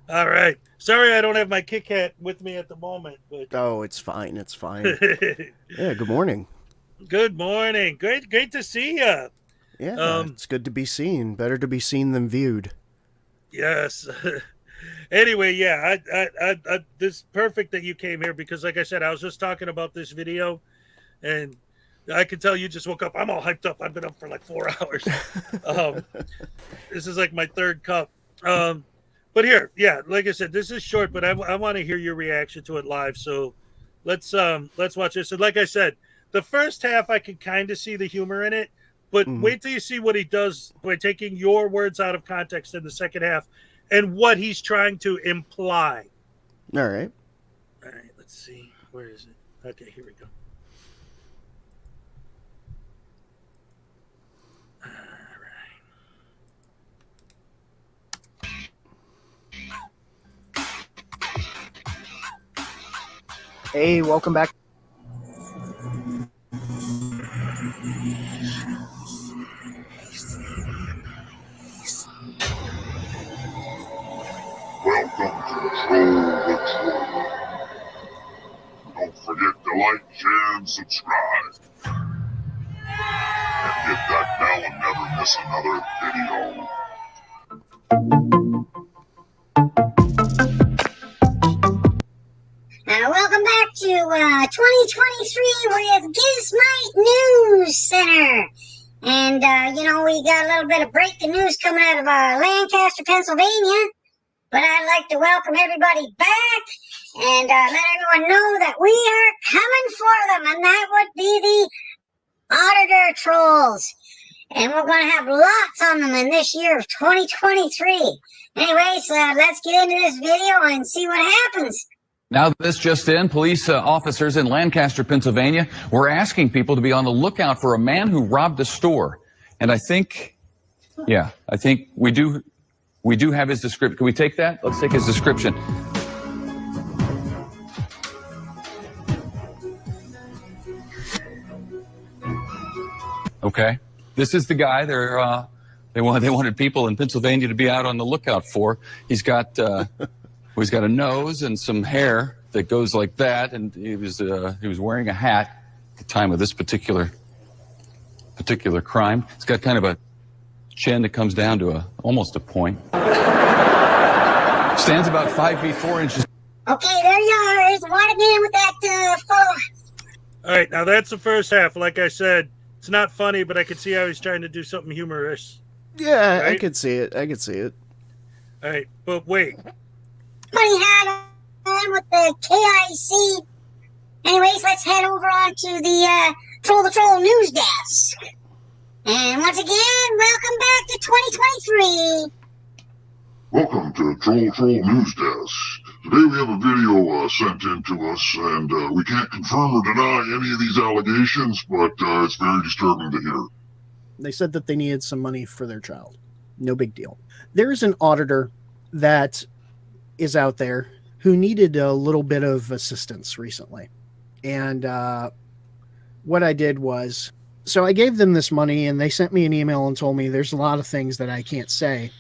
I: All right. Sorry I don't have my Kick hat with me at the moment. But
E: Oh, it's fine. It's fine. Yeah, good morning.
I: Good morning. Great to see you.
E: Yeah, it's good to be seen. Better to be seen than viewed.
I: Yes. Anyway, yeah, I this is perfect that you came here because, like I said, I was just talking about this video, and I can tell you just woke up. I'm all hyped up. I've been up for like 4 hours. This is like my third cup. But here, yeah, like I said, this is short, but I want to hear your reaction to it live. So let's watch this. And like I said, the first half I can kind of see the humor in it, but wait till you see what he does by taking your words out of context in the second half and what he's trying to imply.
E: All right.
I: All right, let's see. Where is it? Okay, here we go.
K: Hey, welcome back.
L: Welcome to Troll the Troll. Don't forget to like, share, and subscribe. And hit that bell and never miss another video.
C: Welcome back to 2023 with Gizmite News Center. And, we got a little bit of breaking news coming out of Lancaster, Pennsylvania. But I'd like to welcome everybody back and let everyone know that we are coming for them. And that would be the auditor trolls. And we're going to have lots on them in this year of 2023. Anyways, let's get into this video and see what happens.
M: Now, this just in, police officers in Lancaster, Pennsylvania were asking people to be on the lookout for a man who robbed a store. And I think we do have his description. Can we take that? Let's take his description. Okay. This is the guy they wanted people in Pennsylvania to be out on the lookout for. He's got he's got a nose and some hair that goes like that, and he was wearing a hat at the time of this particular crime. He's got kind of a chin that comes down to almost a point. Stands about 5 feet 4 inches.
C: Okay, there you are. Here's one again with that fellow.
I: All right, now that's the first half. Like I said, it's not funny, but I could see how he's trying to do something humorous.
E: Yeah,
I: right?
E: I could see it.
I: All right, but wait.
C: Funny hat on with the KIC. Anyways, let's head over on to the Troll news desk. And once again, welcome back to 2023.
L: Welcome to Troll News Desk. Today we have a video sent in to us, and we can't confirm or deny any of these allegations, but it's very disturbing to hear.
K: They said that they needed some money for their child. No big deal. There's an auditor that is out there who needed a little bit of assistance recently. And what I did was So I gave them this money, and they sent me an email and told me there's a lot of things that I can't say.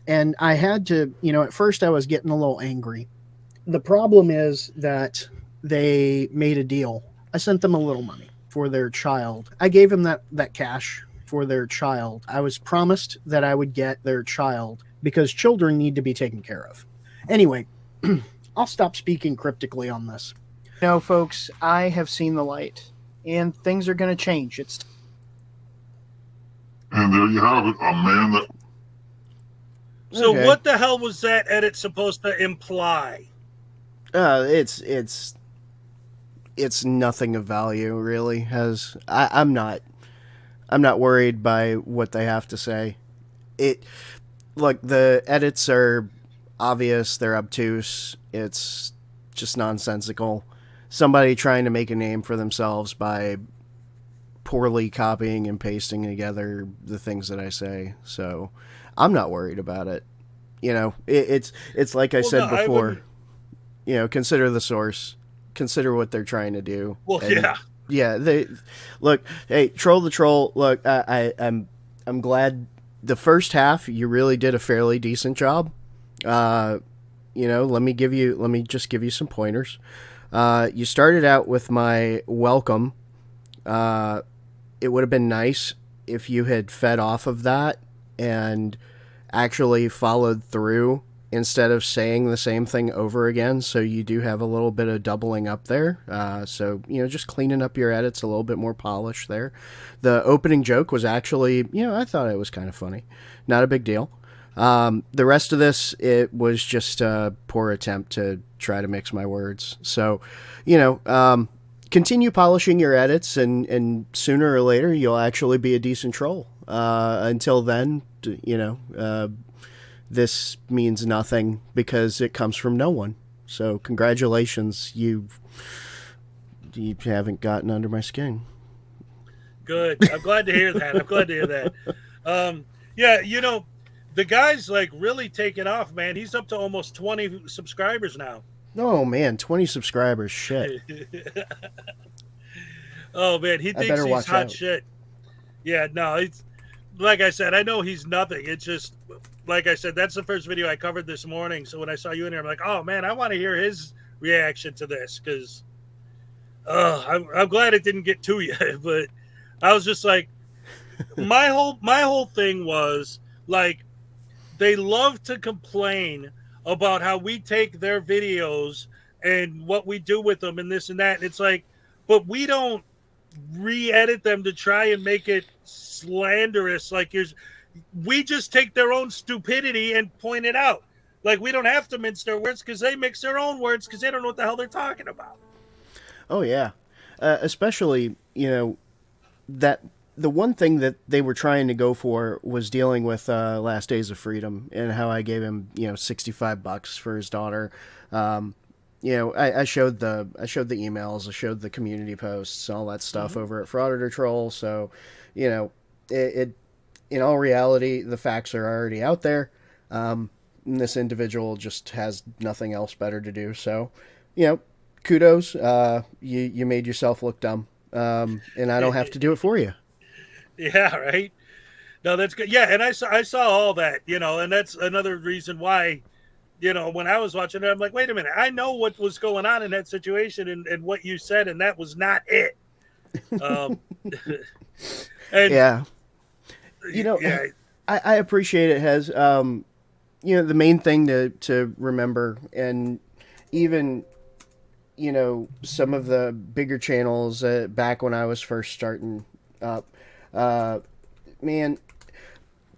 K: And I had to, at first I was getting a little angry. The problem is that they made a deal. I sent them a little money for their child. I gave them that cash for their child. I was promised that I would get their child because children need to be taken care of. Anyway, I'll stop speaking cryptically on this. Folks, I have seen the light, and things are going to change.
L: And there you have it, a man that.
I: So
E: Okay.
I: what the hell was that edit supposed to imply?
E: It's nothing of value, really. I'm not worried by what they have to say. Look, the edits are obvious, they're obtuse, it's just nonsensical. Somebody trying to make a name for themselves by poorly copying and pasting together the things that I say. So I'm not worried about it. It's like I said before. Consider the source. Consider what they're trying to do.
I: Well, yeah.
E: Yeah, they look. Hey, troll the troll. Look, I'm glad the first half you really did a fairly decent job. Let me just give you some pointers. You started out with my welcome. It would have been nice if you had fed off of that and actually followed through instead of saying the same thing over again. So you do have a little bit of doubling up there. Just cleaning up your edits a little bit more polished there. The opening joke was actually, I thought it was kind of funny. Not a big deal. The rest of this, it was just a poor attempt to try to mix my words. So, continue polishing your edits, and sooner or later you'll actually be a decent troll. Until then, this means nothing because it comes from no one. So congratulations, you haven't gotten under my skin.
I: Good. I'm glad to hear that. The guy's like really taking off, man. He's up to almost 20 subscribers now.
E: Oh man, 20 subscribers, shit.
I: Oh man, he thinks he's hot shit. Yeah, no, it's like I said, I know he's nothing. It's just like I said, that's the first video I covered this morning. So when I saw you in there, I'm like, oh man, I want to hear his reaction to this because I'm glad it didn't get to you. But I was just like, my whole thing was like, they love to complain about how we take their videos and what we do with them and this and that. And it's like, but we don't re-edit them to try and make it slanderous. We just take their own stupidity and point it out. Like, we don't have to mince their words because they mix their own words because they don't know what the hell they're talking about.
E: Oh yeah, especially that the one thing that they were trying to go for was dealing with Last Days of Freedom and how I gave him $65 for his daughter. I showed the emails, I showed the community posts, all that stuff over at Frauditor Troll. So, it in all reality, the facts are already out there. And this individual just has nothing else better to do. So, kudos. You made yourself look dumb. And I don't have to do it for you.
I: Yeah, right. No, that's good. Yeah, and I saw all that, and that's another reason why, when I was watching it, I'm like, wait a minute, I know what was going on in that situation and what you said, and that was not it. And
E: yeah. I appreciate it, Hez. The main thing to remember, and even, some of the bigger channels back when I was first starting up, man,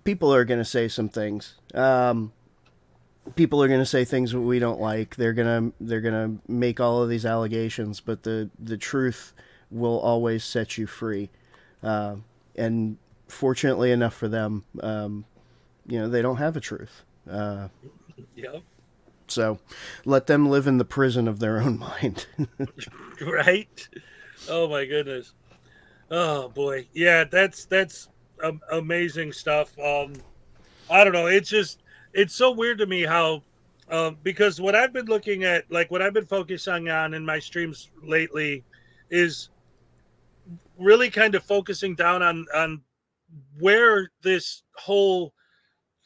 E: people are going to say some things. People are going to say things that we don't like. They're going to make all of these allegations, but the truth will always set you free. And fortunately enough for them, they don't have a truth.
I: Yep.
E: So let them live in the prison of their own mind.
I: Right? Oh my goodness. Oh boy. Yeah, that's amazing stuff. I don't know. It's so weird to me how, because what I've been looking at, like what I've been focusing on in my streams lately is really kind of focusing down on where this whole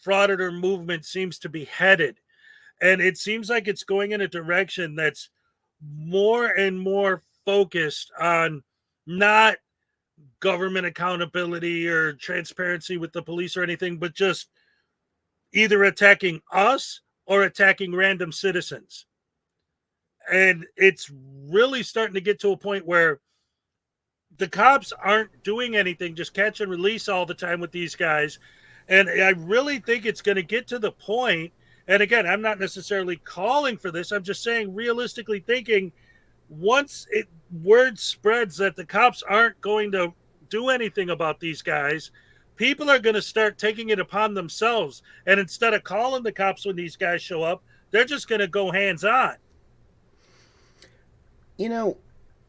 I: frauditor movement seems to be headed. And it seems like it's going in a direction that's more and more focused on not government accountability or transparency with the police or anything, but just either attacking us or attacking random citizens. And it's really starting to get to a point where the cops aren't doing anything, just catch and release all the time with these guys. And I really think it's going to get to the point, and again, I'm not necessarily calling for this, I'm just saying, realistically thinking, once word spreads that the cops aren't going to do anything about these guys, people are going to start taking it upon themselves. And instead of calling the cops when these guys show up, they're just going to go hands on.
E: You know,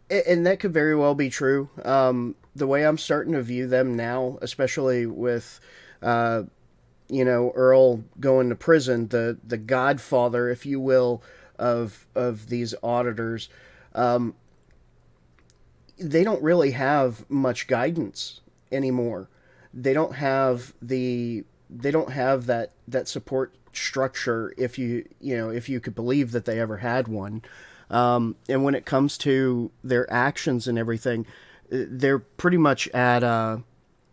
E: and that could very well be true. The way I'm starting to view them now, especially with, Earl going to prison, the godfather, if you will, of these auditors, they don't really have much guidance anymore. They don't have that support structure, if you could believe that they ever had one. And when it comes to their actions and everything, they're pretty much at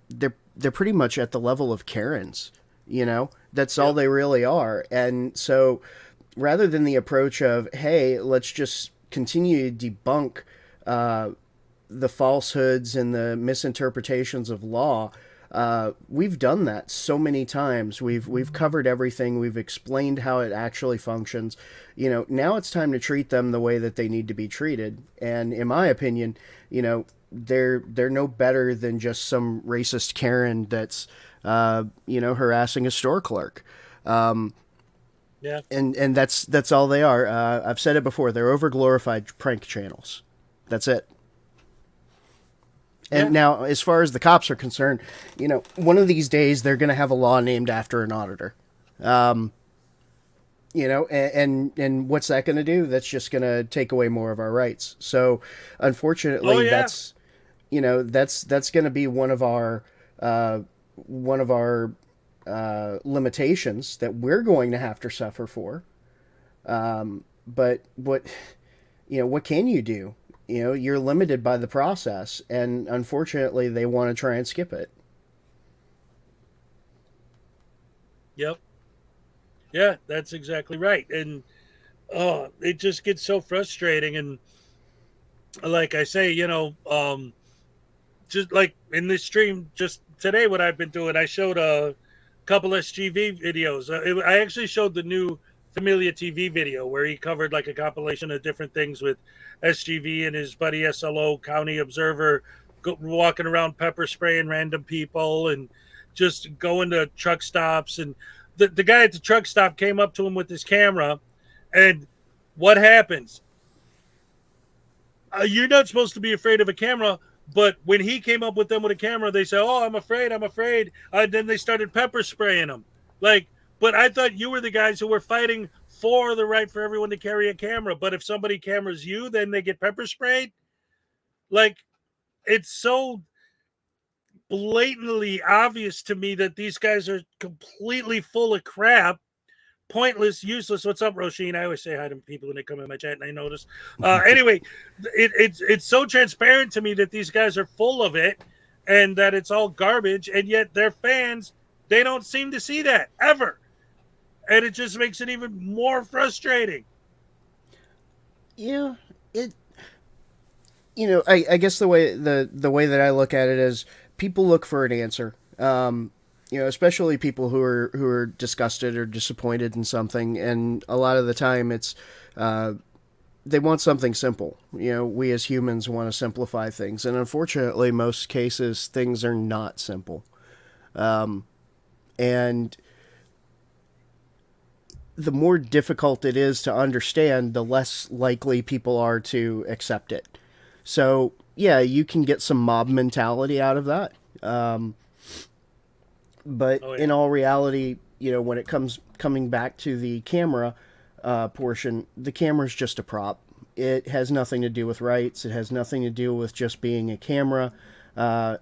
E: they're pretty much at the level of Karens. That's all they really are. And so, rather than the approach of, hey, let's just continue to debunk the falsehoods and the misinterpretations of law. We've done that so many times. We've covered everything. We've explained how it actually functions. Now it's time to treat them the way that they need to be treated. And in my opinion, they're no better than just some racist Karen that's harassing a store clerk.
I: Yeah.
E: And that's all they are. I've said it before. They're overglorified prank channels. That's it. And now, as far as the cops are concerned, one of these days they're going to have a law named after an auditor. And what's that going to do? That's just going to take away more of our rights. So, unfortunately, that's going to be one of our limitations that we're going to have to suffer for. But what can you do? You're limited by the process, and unfortunately, they want to try and skip it.
I: Yep. Yeah, that's exactly right. And it just gets so frustrating. And like I say, just like in this stream just today, what I've been doing, I showed a couple SGV videos. I actually showed the new Familia TV video where he covered like a compilation of different things with SGV and his buddy SLO County Observer walking around pepper spraying random people and just going to truck stops. And the guy at the truck stop came up to him with his camera, and what happens? You're not supposed to be afraid of a camera, but when he came up with them with a camera, they said, "Oh, I'm afraid." Then they started pepper spraying him. But I thought you were the guys who were fighting for the right for everyone to carry a camera. But if somebody cameras you, then they get pepper sprayed. It's so blatantly obvious to me that these guys are completely full of crap, pointless, useless. What's up, Roisin? I always say hi to people when they come in my chat, and I notice. Anyway, it's so transparent to me that these guys are full of it and that it's all garbage, and yet their fans, they don't seem to see that ever. And it just makes it even more frustrating.
E: Yeah, I guess the way that I look at it is people look for an answer. Especially people who are disgusted or disappointed in something, and a lot of the time it's they want something simple. We as humans want to simplify things, and unfortunately, most cases things are not simple. And the more difficult it is to understand, the less likely people are to accept it. So, yeah, you can get some mob mentality out of that. But in all reality, when it coming back to the camera portion, the camera's just a prop. it has nothing to do with rights. It has nothing to do with just being a camera.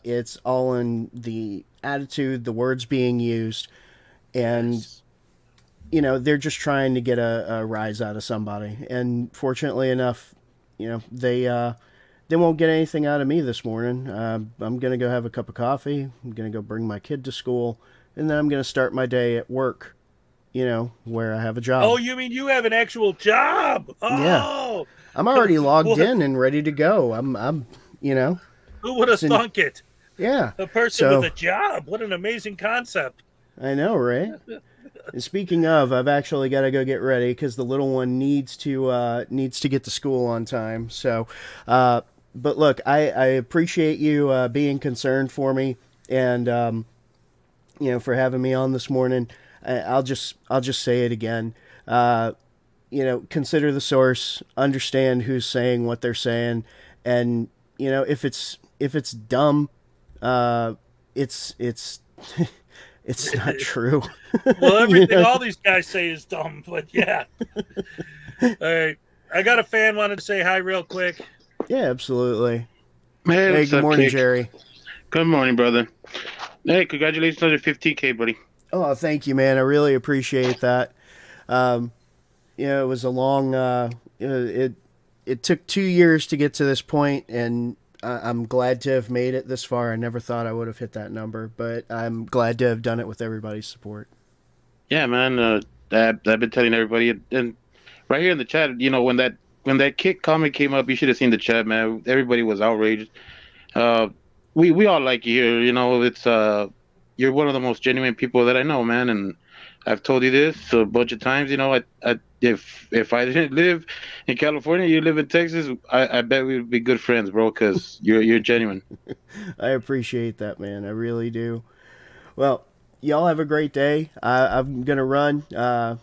E: It's all in the attitude, the words being used, and they're just trying to get a rise out of somebody. And fortunately enough, they won't get anything out of me this morning. I'm gonna go have a cup of coffee. I'm gonna go bring my kid to school, and then I'm gonna start my day at work. Where I have a job.
I: Oh, you mean you have an actual job? Oh,
E: yeah. I'm already logged in and ready to go. I'm.
I: Who would have thunk it?
E: Yeah.
I: A person with a job. What an amazing concept.
E: I know, right? And speaking of, I've actually got to go get ready because the little one needs to get to school on time. So, but look, I appreciate you being concerned for me and for having me on this morning. I'll just say it again. Consider the source, understand who's saying what they're saying, and if it's dumb, it's it's not true.
I: Well, everything all these guys say is dumb, but yeah. All right, I got a fan wanted to say hi real quick.
E: Yeah, absolutely.
G: Hey,
E: good morning, Jerry.
G: Good morning, brother. Hey, congratulations on your 15K, buddy.
E: Oh, thank you, man. I really appreciate that. It was a long. It took 2 years to get to this point, and I'm glad to have made it this far. I never thought I would have hit that number, but I'm glad to have done it with everybody's support.
G: Yeah, man. I've been telling everybody, and right here in the chat, when that kick comment came up, you should have seen the chat, man. Everybody was outraged. We all like you here. It's you're one of the most genuine people that I know, man. And I've told you this a bunch of times. If I didn't live in California, you live in Texas, I bet we'd be good friends, bro. Because you're genuine.
E: I appreciate that, man. I really do. Well, y'all have a great day. I'm gonna run,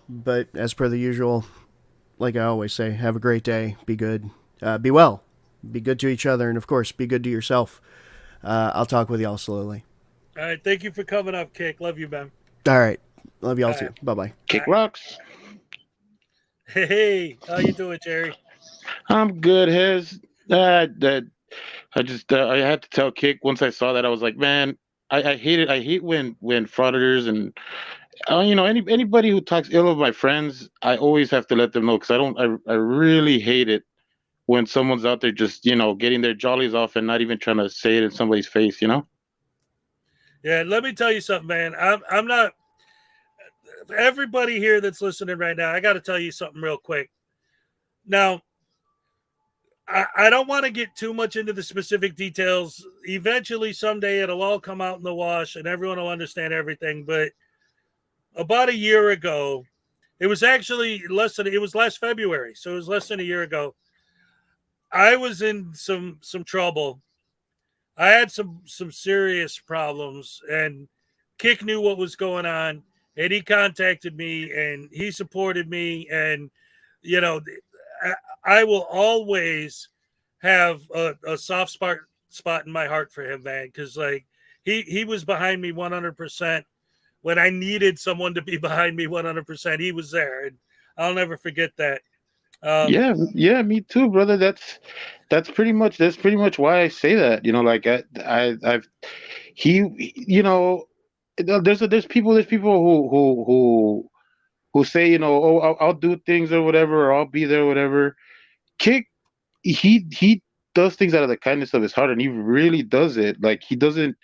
E: but as per the usual, like I always say, have a great day. Be good. Be well. Be good to each other, and of course, be good to yourself. I'll talk with y'all slowly.
I: All right, thank you for coming up, Kick. Love you, man.
E: All right, love y'all too. Bye bye.
G: Kick rocks.
I: Hey, how you doing, Jerry?
G: I'm good, Hez. I had to tell Kick once I saw that. I was like, man, I hate it. I hate when frauditors and anybody who talks ill of my friends, I always have to let them know because I really hate it when someone's out there just getting their jollies off and not even trying to say it in somebody's face.
I: Yeah, let me tell you something, man. I'm not. Everybody here that's listening right now, I got to tell you something real quick. Now, I don't want to get too much into the specific details. Eventually, someday, it'll all come out in the wash and everyone will understand everything. But about a year ago, it was actually it was last February. So it was less than a year ago. I was in some trouble. I had some serious problems, and Kick knew what was going on, and he contacted me, and he supported me, and I will always have a soft spot in my heart for him, man, because he was behind me 100%. When I needed someone to be behind me 100%, he was there, and I'll never forget that.
G: Yeah, me too, brother. That's pretty much why I say that. There's people who say, oh, I'll do things or whatever, or I'll be there or whatever. Kick, he does things out of the kindness of his heart, and he really does it. Like he doesn't,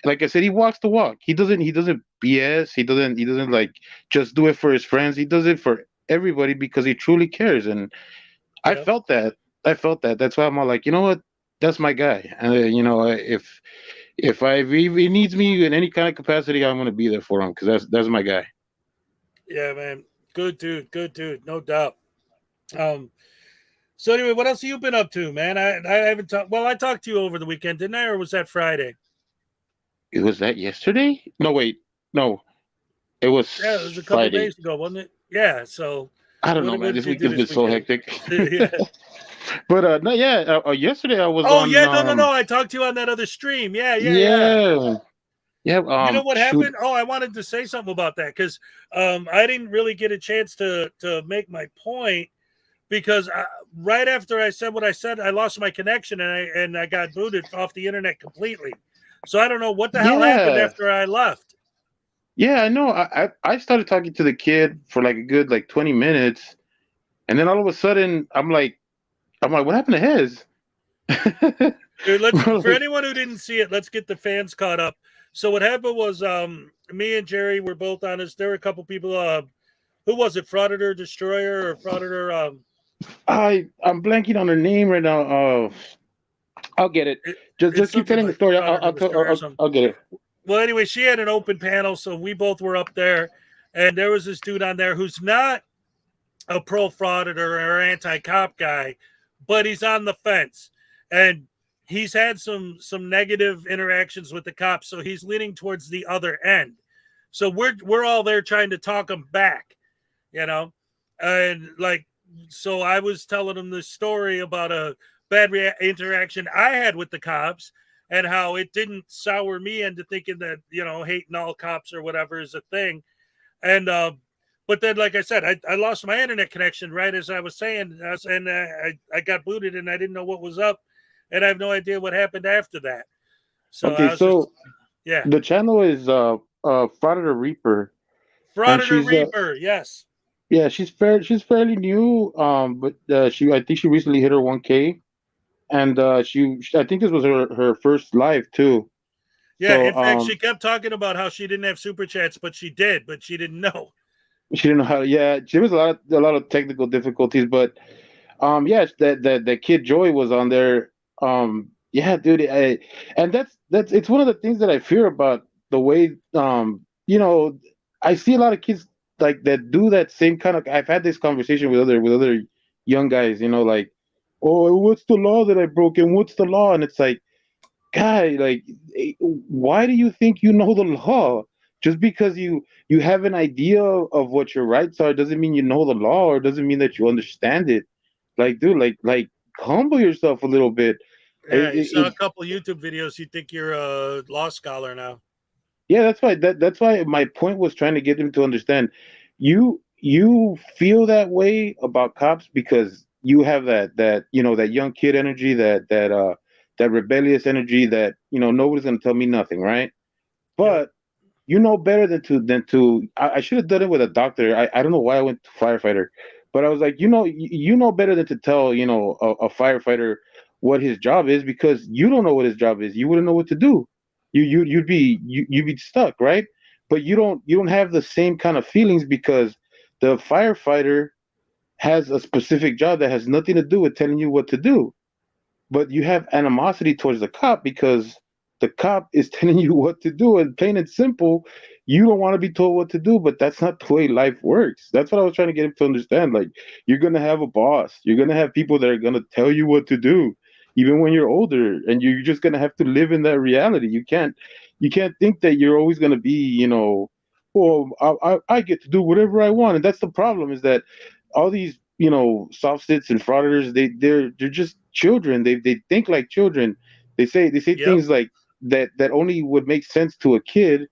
G: like I said, he walks the walk. He doesn't BS. He doesn't like just do it for his friends. He does it for everybody because he truly cares. And I felt that. That's why I'm all like, you know what? That's my guy. And if he needs me in any kind of capacity, I'm gonna be there for him because that's my guy.
I: Yeah, man. Good dude, no doubt. So anyway, what else have you been up to, man? I haven't talked. Well, I talked to you over the weekend, didn't I, or was that Friday?
G: It was that yesterday? No, wait, no. It was.
I: Yeah, it was a couple
G: Friday.
I: days ago, wasn't it? Yeah. So
G: I don't know, man. This weekend's been so hectic.
I: Yeah.
G: But yesterday I was.
I: Oh yeah, no. I talked to you on that other stream. Yeah.
G: Yeah.
I: You know what happened? Oh, I wanted to say something about that because I didn't really get a chance to make my point because right after I said what I said, I lost my connection and I got booted off the internet completely. So I don't know what the hell happened
G: Yeah.
I: after I left.
G: Yeah, I know. I started talking to the kid for like a good like 20 minutes, and then all of a sudden I'm like, what happened to Hez?
I: Dude, for
G: Like,
I: anyone who didn't see it, let's get the fans caught up. So what happened was me and Jerry were both on this. There were a couple people who was it, Frauditor Destroyer or Frauditor
G: I'm blanking on her name right now. I'll get it. Just
I: it's
G: keep
I: something
G: telling the
I: like
G: story.
I: Frauditor Destroyer or something.
G: I'll get it.
I: Well, anyway, she had an open panel, so we both were up there, and there was this dude on there who's not a pro frauditor or anti-cop guy, but he's on the fence, and he's had some negative interactions with the cops, so he's leaning towards the other end. So we're all there trying to talk him back, you know, and like, so I was telling him this story about a bad interaction I had with the cops and how it didn't sour me into thinking that, you know, hating all cops or whatever is a thing. And but then, like I said, I lost my internet connection right as I was saying, and I got booted and I didn't know what was up, and I have no idea what happened after that. So
G: Okay,
I: I was
G: so
I: just, yeah,
G: the channel is Frauditor Reaper, and
I: Frauditor
G: she's
I: Reaper, yes.
G: yeah, she's fairly new. But I think she recently hit her 1K, and I think this was her first live too.
I: Yeah,
G: So
I: in fact, she kept talking about how she didn't have super chats, but she did, but she didn't know.
G: she didn't know how. Yeah, there was a lot of technical difficulties, but yeah, that kid Joy was on there. Yeah, dude, and that's it's one of the things that I fear about the way you know, I see a lot of kids like that do that same kind of. I've had this conversation with other young guys, you know, like, oh, what's the law that I broke, and what's the law, and it's like, guy, like, why do you think you know the law? Just because you have an idea of what your rights are doesn't mean you know the law, or doesn't mean that you understand it. Like, dude, like humble yourself a little bit.
I: Yeah, you saw a couple YouTube videos, you think you're a law scholar now.
G: Yeah, that's why my point was trying to get him to understand. You feel that way about cops because you have that you know, that young kid energy, that rebellious energy that, you know, nobody's gonna tell me nothing, right? But you know better than to I should have done it with a doctor. I don't know why I went to firefighter, but I was like, you know better than to tell, you know, a firefighter what his job is, because you don't know what his job is. You wouldn't know what to do. You'd be stuck, right? But you don't have the same kind of feelings because the firefighter has a specific job that has nothing to do with telling you what to do. But you have animosity towards the cop because the cop is telling you what to do, and plain and simple, you don't want to be told what to do, but that's not the way life works. That's what I was trying to get him to understand. Like, you're gonna have a boss, you're gonna have people that are gonna tell you what to do, even when you're older, and you're just gonna have to live in that reality. You can't think that you're always gonna be, you know, well, I get to do whatever I want. And that's the problem, is that all these, you know, soft sits and frauditors, they're just children. They think like children. They say things like that only would make sense to a kid,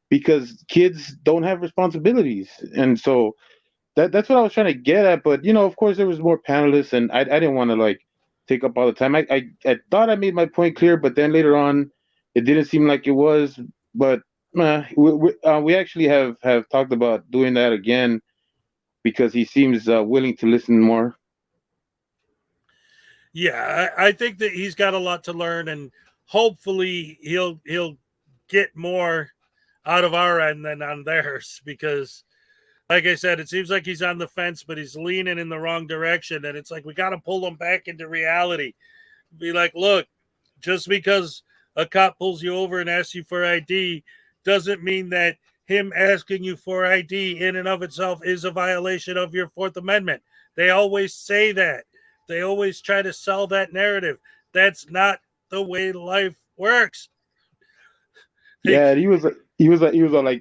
G: because kids don't have responsibilities. And so that's what I was trying to get at. But, you know, of course there was more panelists, and I didn't want to like take up all the time. I thought I made my point clear, but then later on it didn't seem like it was. But we actually have talked about doing that again, because he seems willing to listen more.
I: Yeah, I think that he's got a lot to learn, and hopefully he'll get more out of our end than on theirs, because like I said, it seems like he's on the fence, but he's leaning in the wrong direction, and it's like we got to pull him back into reality. Be like, look, just because a cop pulls you over and asks you for ID doesn't mean that him asking you for ID in and of itself is a violation of your Fourth Amendment. They always say that. They always try to sell that narrative. That's not the way life works.
G: Yeah, and he was like,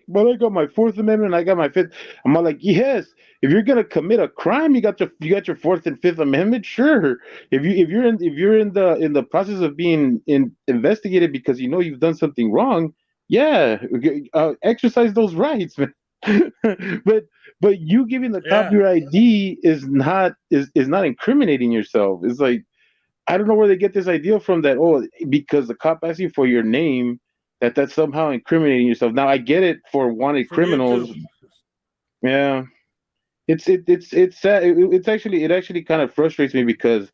G: well, I got my Fourth Amendment, I got my Fifth. I'm all like, yes, if you're gonna commit a crime, you got your Fourth and Fifth Amendment, sure. If you're in the process of being investigated because you know you've done something wrong, yeah, exercise those rights, man. but you giving the cop
I: Yeah.
G: your ID is not incriminating yourself. It's like, I don't know where they get this idea from that, oh, because the cop asks you for your name, that's somehow incriminating yourself. Now I get it for wanted
I: From
G: criminals.
I: YouTube.
G: Yeah. It's sad. It actually kind of frustrates me because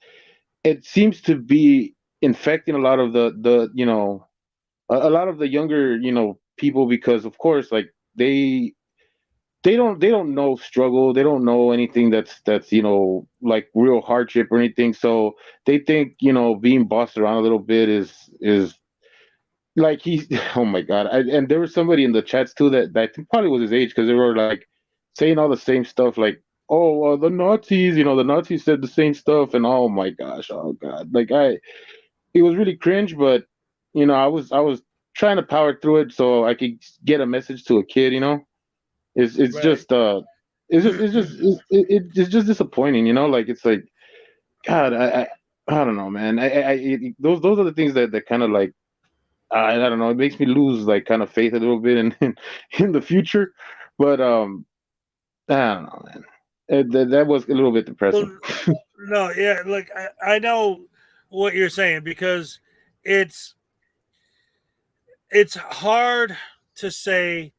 G: it seems to be infecting a lot of the a lot of the younger people, because of course, like, they don't know struggle, they don't know anything that's like real hardship or anything, so they think being bossed around a little bit is like he's oh my god. And there was somebody in the chats too that I think probably was his age, because they were like saying all the same stuff, like, oh, the Nazis, the Nazis said the same stuff, and oh my gosh, oh god, like, it was really cringe, but I was trying to power through it so I could get a message to a kid. It's
I: Right.
G: just it's just disappointing, like, it's like, god, I don't know, man. Those are the things that kind of like, I don't know, it makes me lose like kind of faith a little bit in the future, but I don't know, man. That was a little bit depressing.
I: Well, no, yeah, look, I know what you're saying, because it's hard to say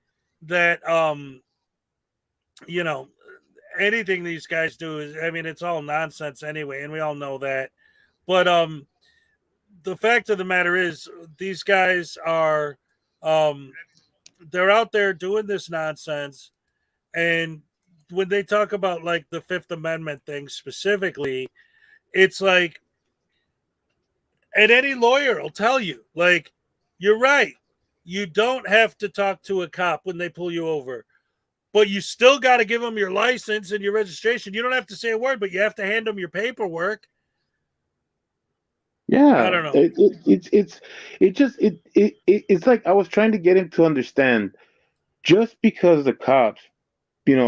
I: that you know anything these guys do is, I mean, it's all nonsense anyway, and we all know that. But the fact of the matter is, these guys are they're out there doing this nonsense, and when they talk about like the Fifth Amendment thing specifically, it's like, and any lawyer will tell you, like, you're right. You don't have to talk to a cop when they pull you over, but you still got to give them your license and your registration. You don't have to say a word, but you have to hand them your paperwork. I
G: Yeah,
I: don't know.
G: it's like I was trying to get him to understand, just because the cops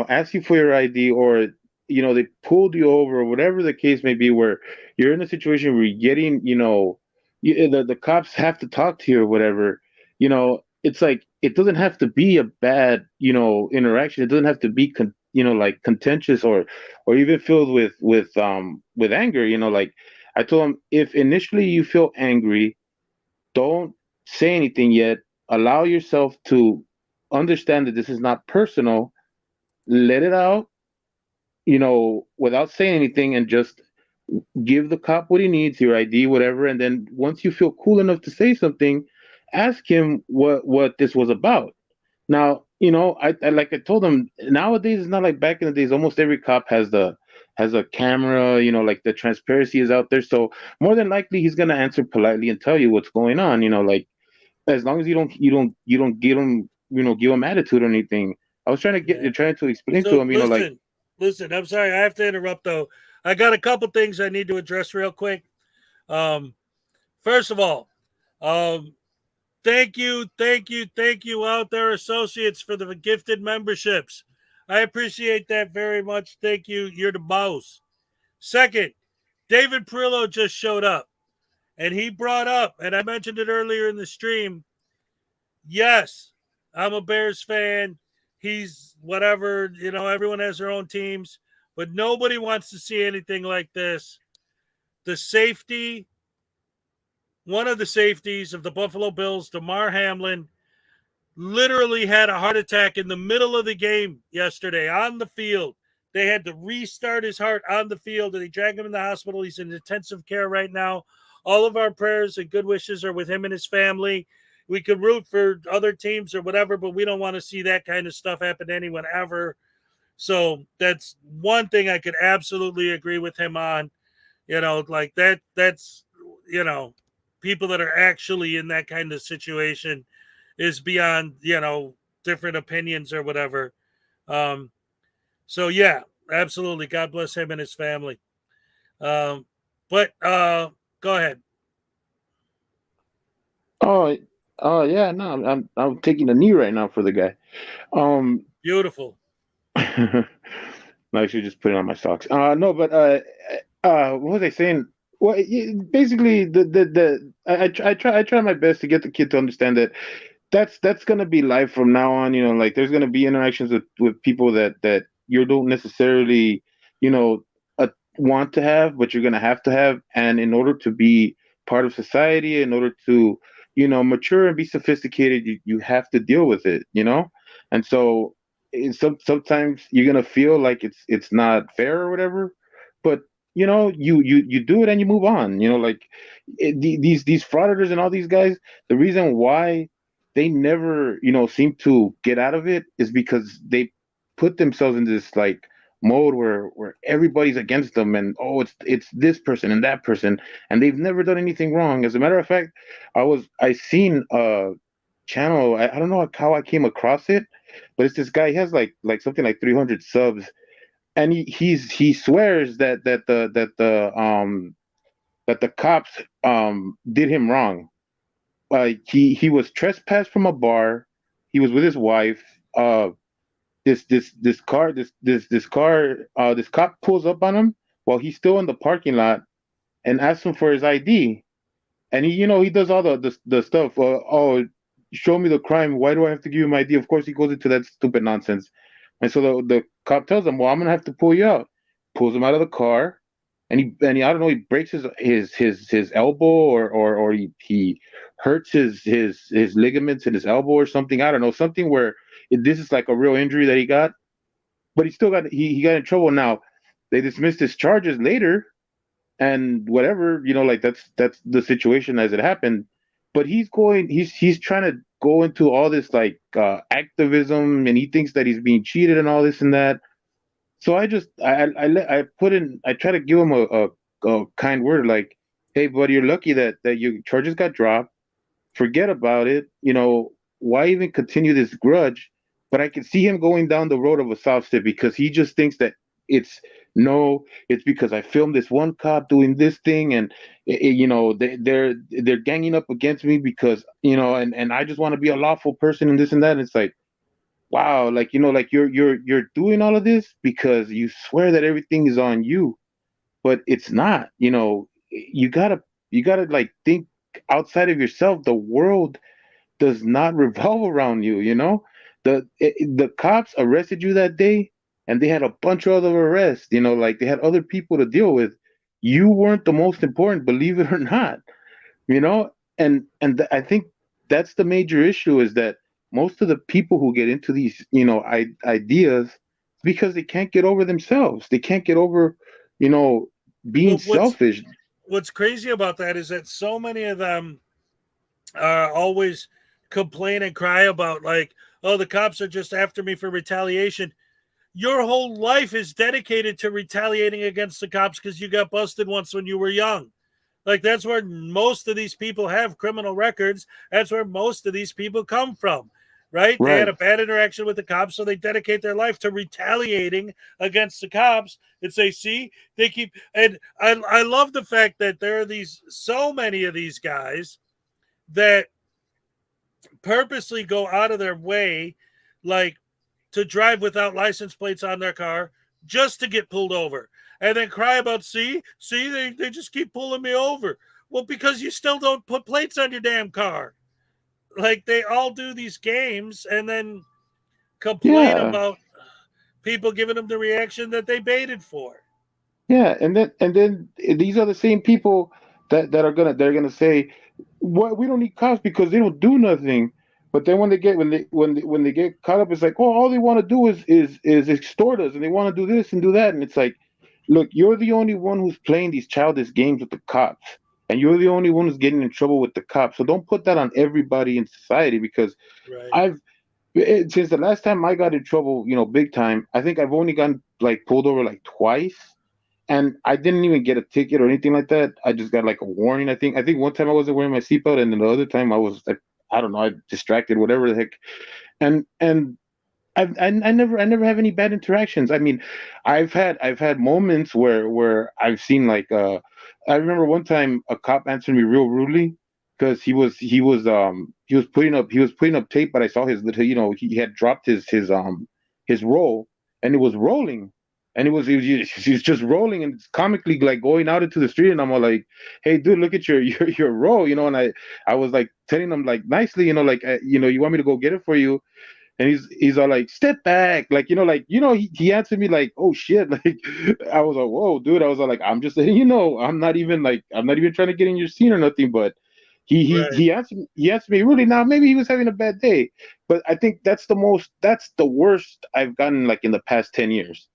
G: ask you for your ID, or they pulled you over, or whatever the case may be, where you're in a situation where you're getting, the cops have to talk to you or whatever. It's like, it doesn't have to be a bad interaction. It doesn't have to be like contentious, or even filled with anger. Like, I told him, if initially you feel angry, don't say anything yet. Allow yourself to understand that this is not personal. Let it out, without saying anything, and just give the cop what he needs, your ID, whatever. And then once you feel cool enough to say something, ask him what this was about. Now, I like I told him, nowadays it's not like back in the days. Almost every cop has a camera, like the transparency is out there. So more than likely he's gonna answer politely and tell you what's going on, like, as long as you don't get him, give him attitude or anything. I was trying to explain to
I: So
G: him, like,
I: listen. I'm sorry, I have to interrupt though. I got a couple things I need to address real quick. Um, First of all, um, thank you out there, associates, for the gifted memberships. I appreciate that very much. Thank you. You're the boss. Second, David Perillo just showed up, and he brought up, and I mentioned it earlier in the stream. Yes, I'm a Bears fan. He's whatever, everyone has their own teams, but nobody wants to see anything like this. The safety, one of the safeties of the Buffalo Bills, Damar Hamlin, literally had a heart attack in the middle of the game yesterday on the field. They had to restart his heart on the field, and they dragged him in the hospital. He's in intensive care right now. All of our prayers and good wishes are with him and his family. We could root for other teams or whatever, but we don't want to see that kind of stuff happen to anyone ever. So that's one thing I could absolutely agree with him on. Like that's people that are actually in that kind of situation is beyond, different opinions or whatever. So yeah, absolutely. God bless him and his family. But go ahead.
G: oh, yeah, no, I'm taking a knee right now for the guy.
I: Beautiful.
G: I actually just put it on my socks. No, but what was I saying? Well, basically, I try my best to get the kid to understand that that's gonna be life from now on. Like there's gonna be interactions with people that you don't necessarily, you know, want to have, but you're gonna have to have. And in order to be part of society, in order to, mature and be sophisticated, you have to deal with it. And so sometimes you're gonna feel like it's not fair or whatever, but you do it and you move on. Like these frauditors and all these guys, the reason why they never, seem to get out of it is because they put themselves in this like mode where everybody's against them, and it's this person and that person, and they've never done anything wrong. As a matter of fact, I seen a channel. I don't know how I came across it, but it's this guy. He has like something like 300 subs, and he swears that the cops did him wrong. He was trespassed from a bar. He was with his wife. This cop pulls up on him while he's still in the parking lot and asks him for his ID. And he does all the stuff. Show me the crime. Why do I have to give you my ID? Of course, he goes into that stupid nonsense. And so the cop tells him, "Well, I'm gonna have to pull you out." Pulls him out of the car, and he I don't know, he breaks his elbow, or he hurts his ligaments in his elbow or something. I don't know, something where this is like a real injury that he got, but he got in trouble. Now they dismissed his charges later, and whatever, like that's the situation as it happened. But he's trying to go into all this like activism, and he thinks that he's being cheated and all this and that. So I try to give him a kind word, like, "Hey buddy, you're lucky that your charges got dropped. Forget about it. Why even continue this grudge?" But I can see him going down the road of a soft step, because he just thinks that it's it's because I filmed this one cop doing this thing, and they're ganging up against me because and I just want to be a lawful person and this and that. And it's like, wow, like like you're doing all of this because you swear that everything is on you, but it's not. You gotta like think outside of yourself. The world does not revolve around you. The cops arrested you that day, and they had a bunch of other arrests. Like they had other people to deal with. You weren't the most important, believe it or not. I think that's the major issue, is that most of the people who get into these ideas, because they can't get over themselves. They can't get over being
I: Well,
G: selfish.
I: what's crazy about that is that so many of them always complain and cry about, like, oh, the cops are just after me for retaliation. Your whole life is dedicated to retaliating against the cops because you got busted once when you were young. Like, that's where most of these people have criminal records. That's where most of these people come from, right? They had a bad interaction with the cops, so they dedicate their life to retaliating against the cops and say, see, they keep. And I love the fact that there are so many of these guys that purposely go out of their way, like, to drive without license plates on their car just to get pulled over, and then cry about, see, they just keep pulling me over. Well, because you still don't put plates on your damn car. Like, they all do these games and then complain about people giving them the reaction that they baited for.
G: Yeah, and then these are the same people they're gonna say, "What, we don't need cops because they don't do nothing." But then when they get caught up, it's like, "Oh, all they want to do is extort us, and they want to do this and do that." And it's like, look, you're the only one who's playing these childish games with the cops, and you're the only one who's getting in trouble with the cops. So don't put that on everybody in society, because since the last time I got in trouble, big time, I think I've only gotten like pulled over like twice, and I didn't even get a ticket or anything like that. I just got like a warning. I think one time I wasn't wearing my seatbelt, and then the other time I was like, I don't know, I distracted, whatever the heck. And I never have any bad interactions. I mean, I've had moments where I've seen like I remember one time a cop answered me real rudely because he was putting up tape, but I saw his little, he had dropped his roll, and it was rolling. And he's just rolling and comically like going out into the street, and I'm all like, "Hey, dude, look at your roll," you know. And I was like telling him like nicely, you know, like you know, you want me to go get it for you? And he's all like, "Step back," like he answered me like, "Oh shit," like I was like, "Whoa, dude," I was all like, "I'm just letting you know, I'm not even trying to get in your scene or nothing," but he asked me really now. Maybe he was having a bad day, but I think that's the worst I've gotten like in the past 10 years.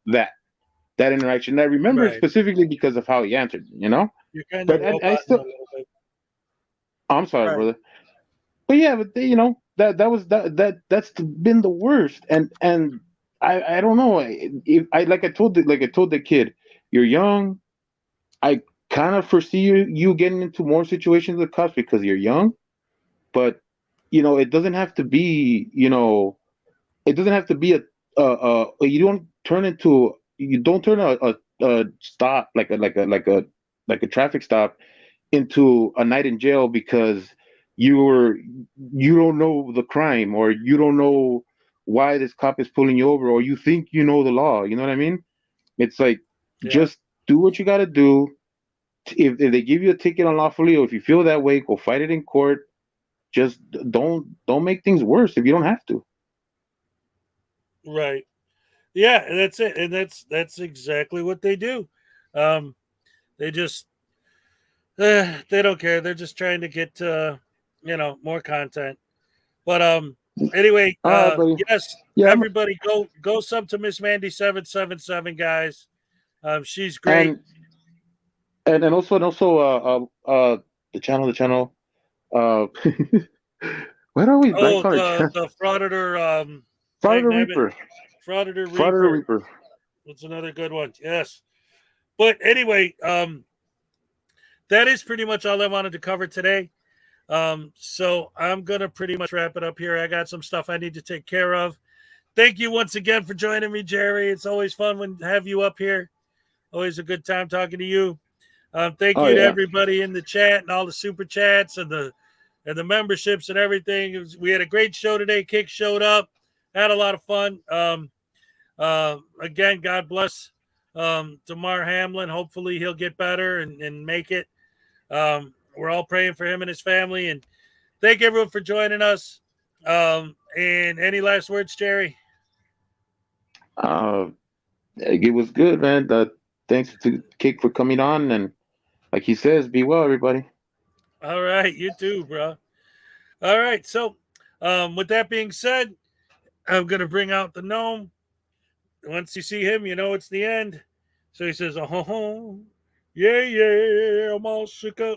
G: That interaction. I remember it
I: Right.
G: specifically because of how he answered, you know.
I: You're kind
G: But
I: of
G: I still,
I: a little bit.
G: I'm sorry,
I: Right.
G: brother. But yeah, but you know that's been the worst, and I don't know. If I like I told the kid, you're young. I kind of foresee you getting into more situations with cops because you're young, but you know it doesn't have to be, you know, it doesn't have to be you don't turn a stop like a traffic stop into a night in jail because you don't know the crime, or you don't know why this cop is pulling you over, or you think you know the law. You know what I mean? It's like,
I: Yeah.
G: just do what you got to do. If they give you a ticket unlawfully, or if you feel that way, go fight it in court. Just don't make things worse if you don't have to.
I: Right. Yeah, and that's it. And that's exactly what they do. They just they don't care. They're just trying to get more content. But anyway,
G: All right, buddy.
I: yes,
G: Yeah,
I: everybody go sub to Miss Mandy 777, guys. She's great.
G: And also the channel uh why do I always blank
I: Oh,
G: on
I: the Frauditor
G: Frauditor
I: Dynamic
G: Reaper.
I: Frauditor
G: Frauditor
I: Reaper.
G: Reaper.
I: That's another good one. Yes. But anyway, that is pretty much all I wanted to cover today. So I'm gonna pretty much wrap it up here. I got some stuff I need to take care of. Thank you once again for joining me, Jerry. It's always fun when have you up here. Always a good time talking to you. Thank
G: Oh
I: you to
G: yeah.
I: everybody in the chat and all the super chats and the memberships and everything. We had a great show today. Kick showed up, had a lot of fun. Again, God bless Damar Hamlin. Hopefully he'll get better and make it. We're all praying for him and his family. And thank everyone for joining us. And any last words, Jerry?
G: It was good, man. Thanks to Kick for coming on, and like he says, be well, everybody.
I: All right, you too, bro. All right, so with that being said, I'm gonna bring out the gnome. Once you see him, you know it's the end. So he says, "Oh, yeah, I'm all shook up."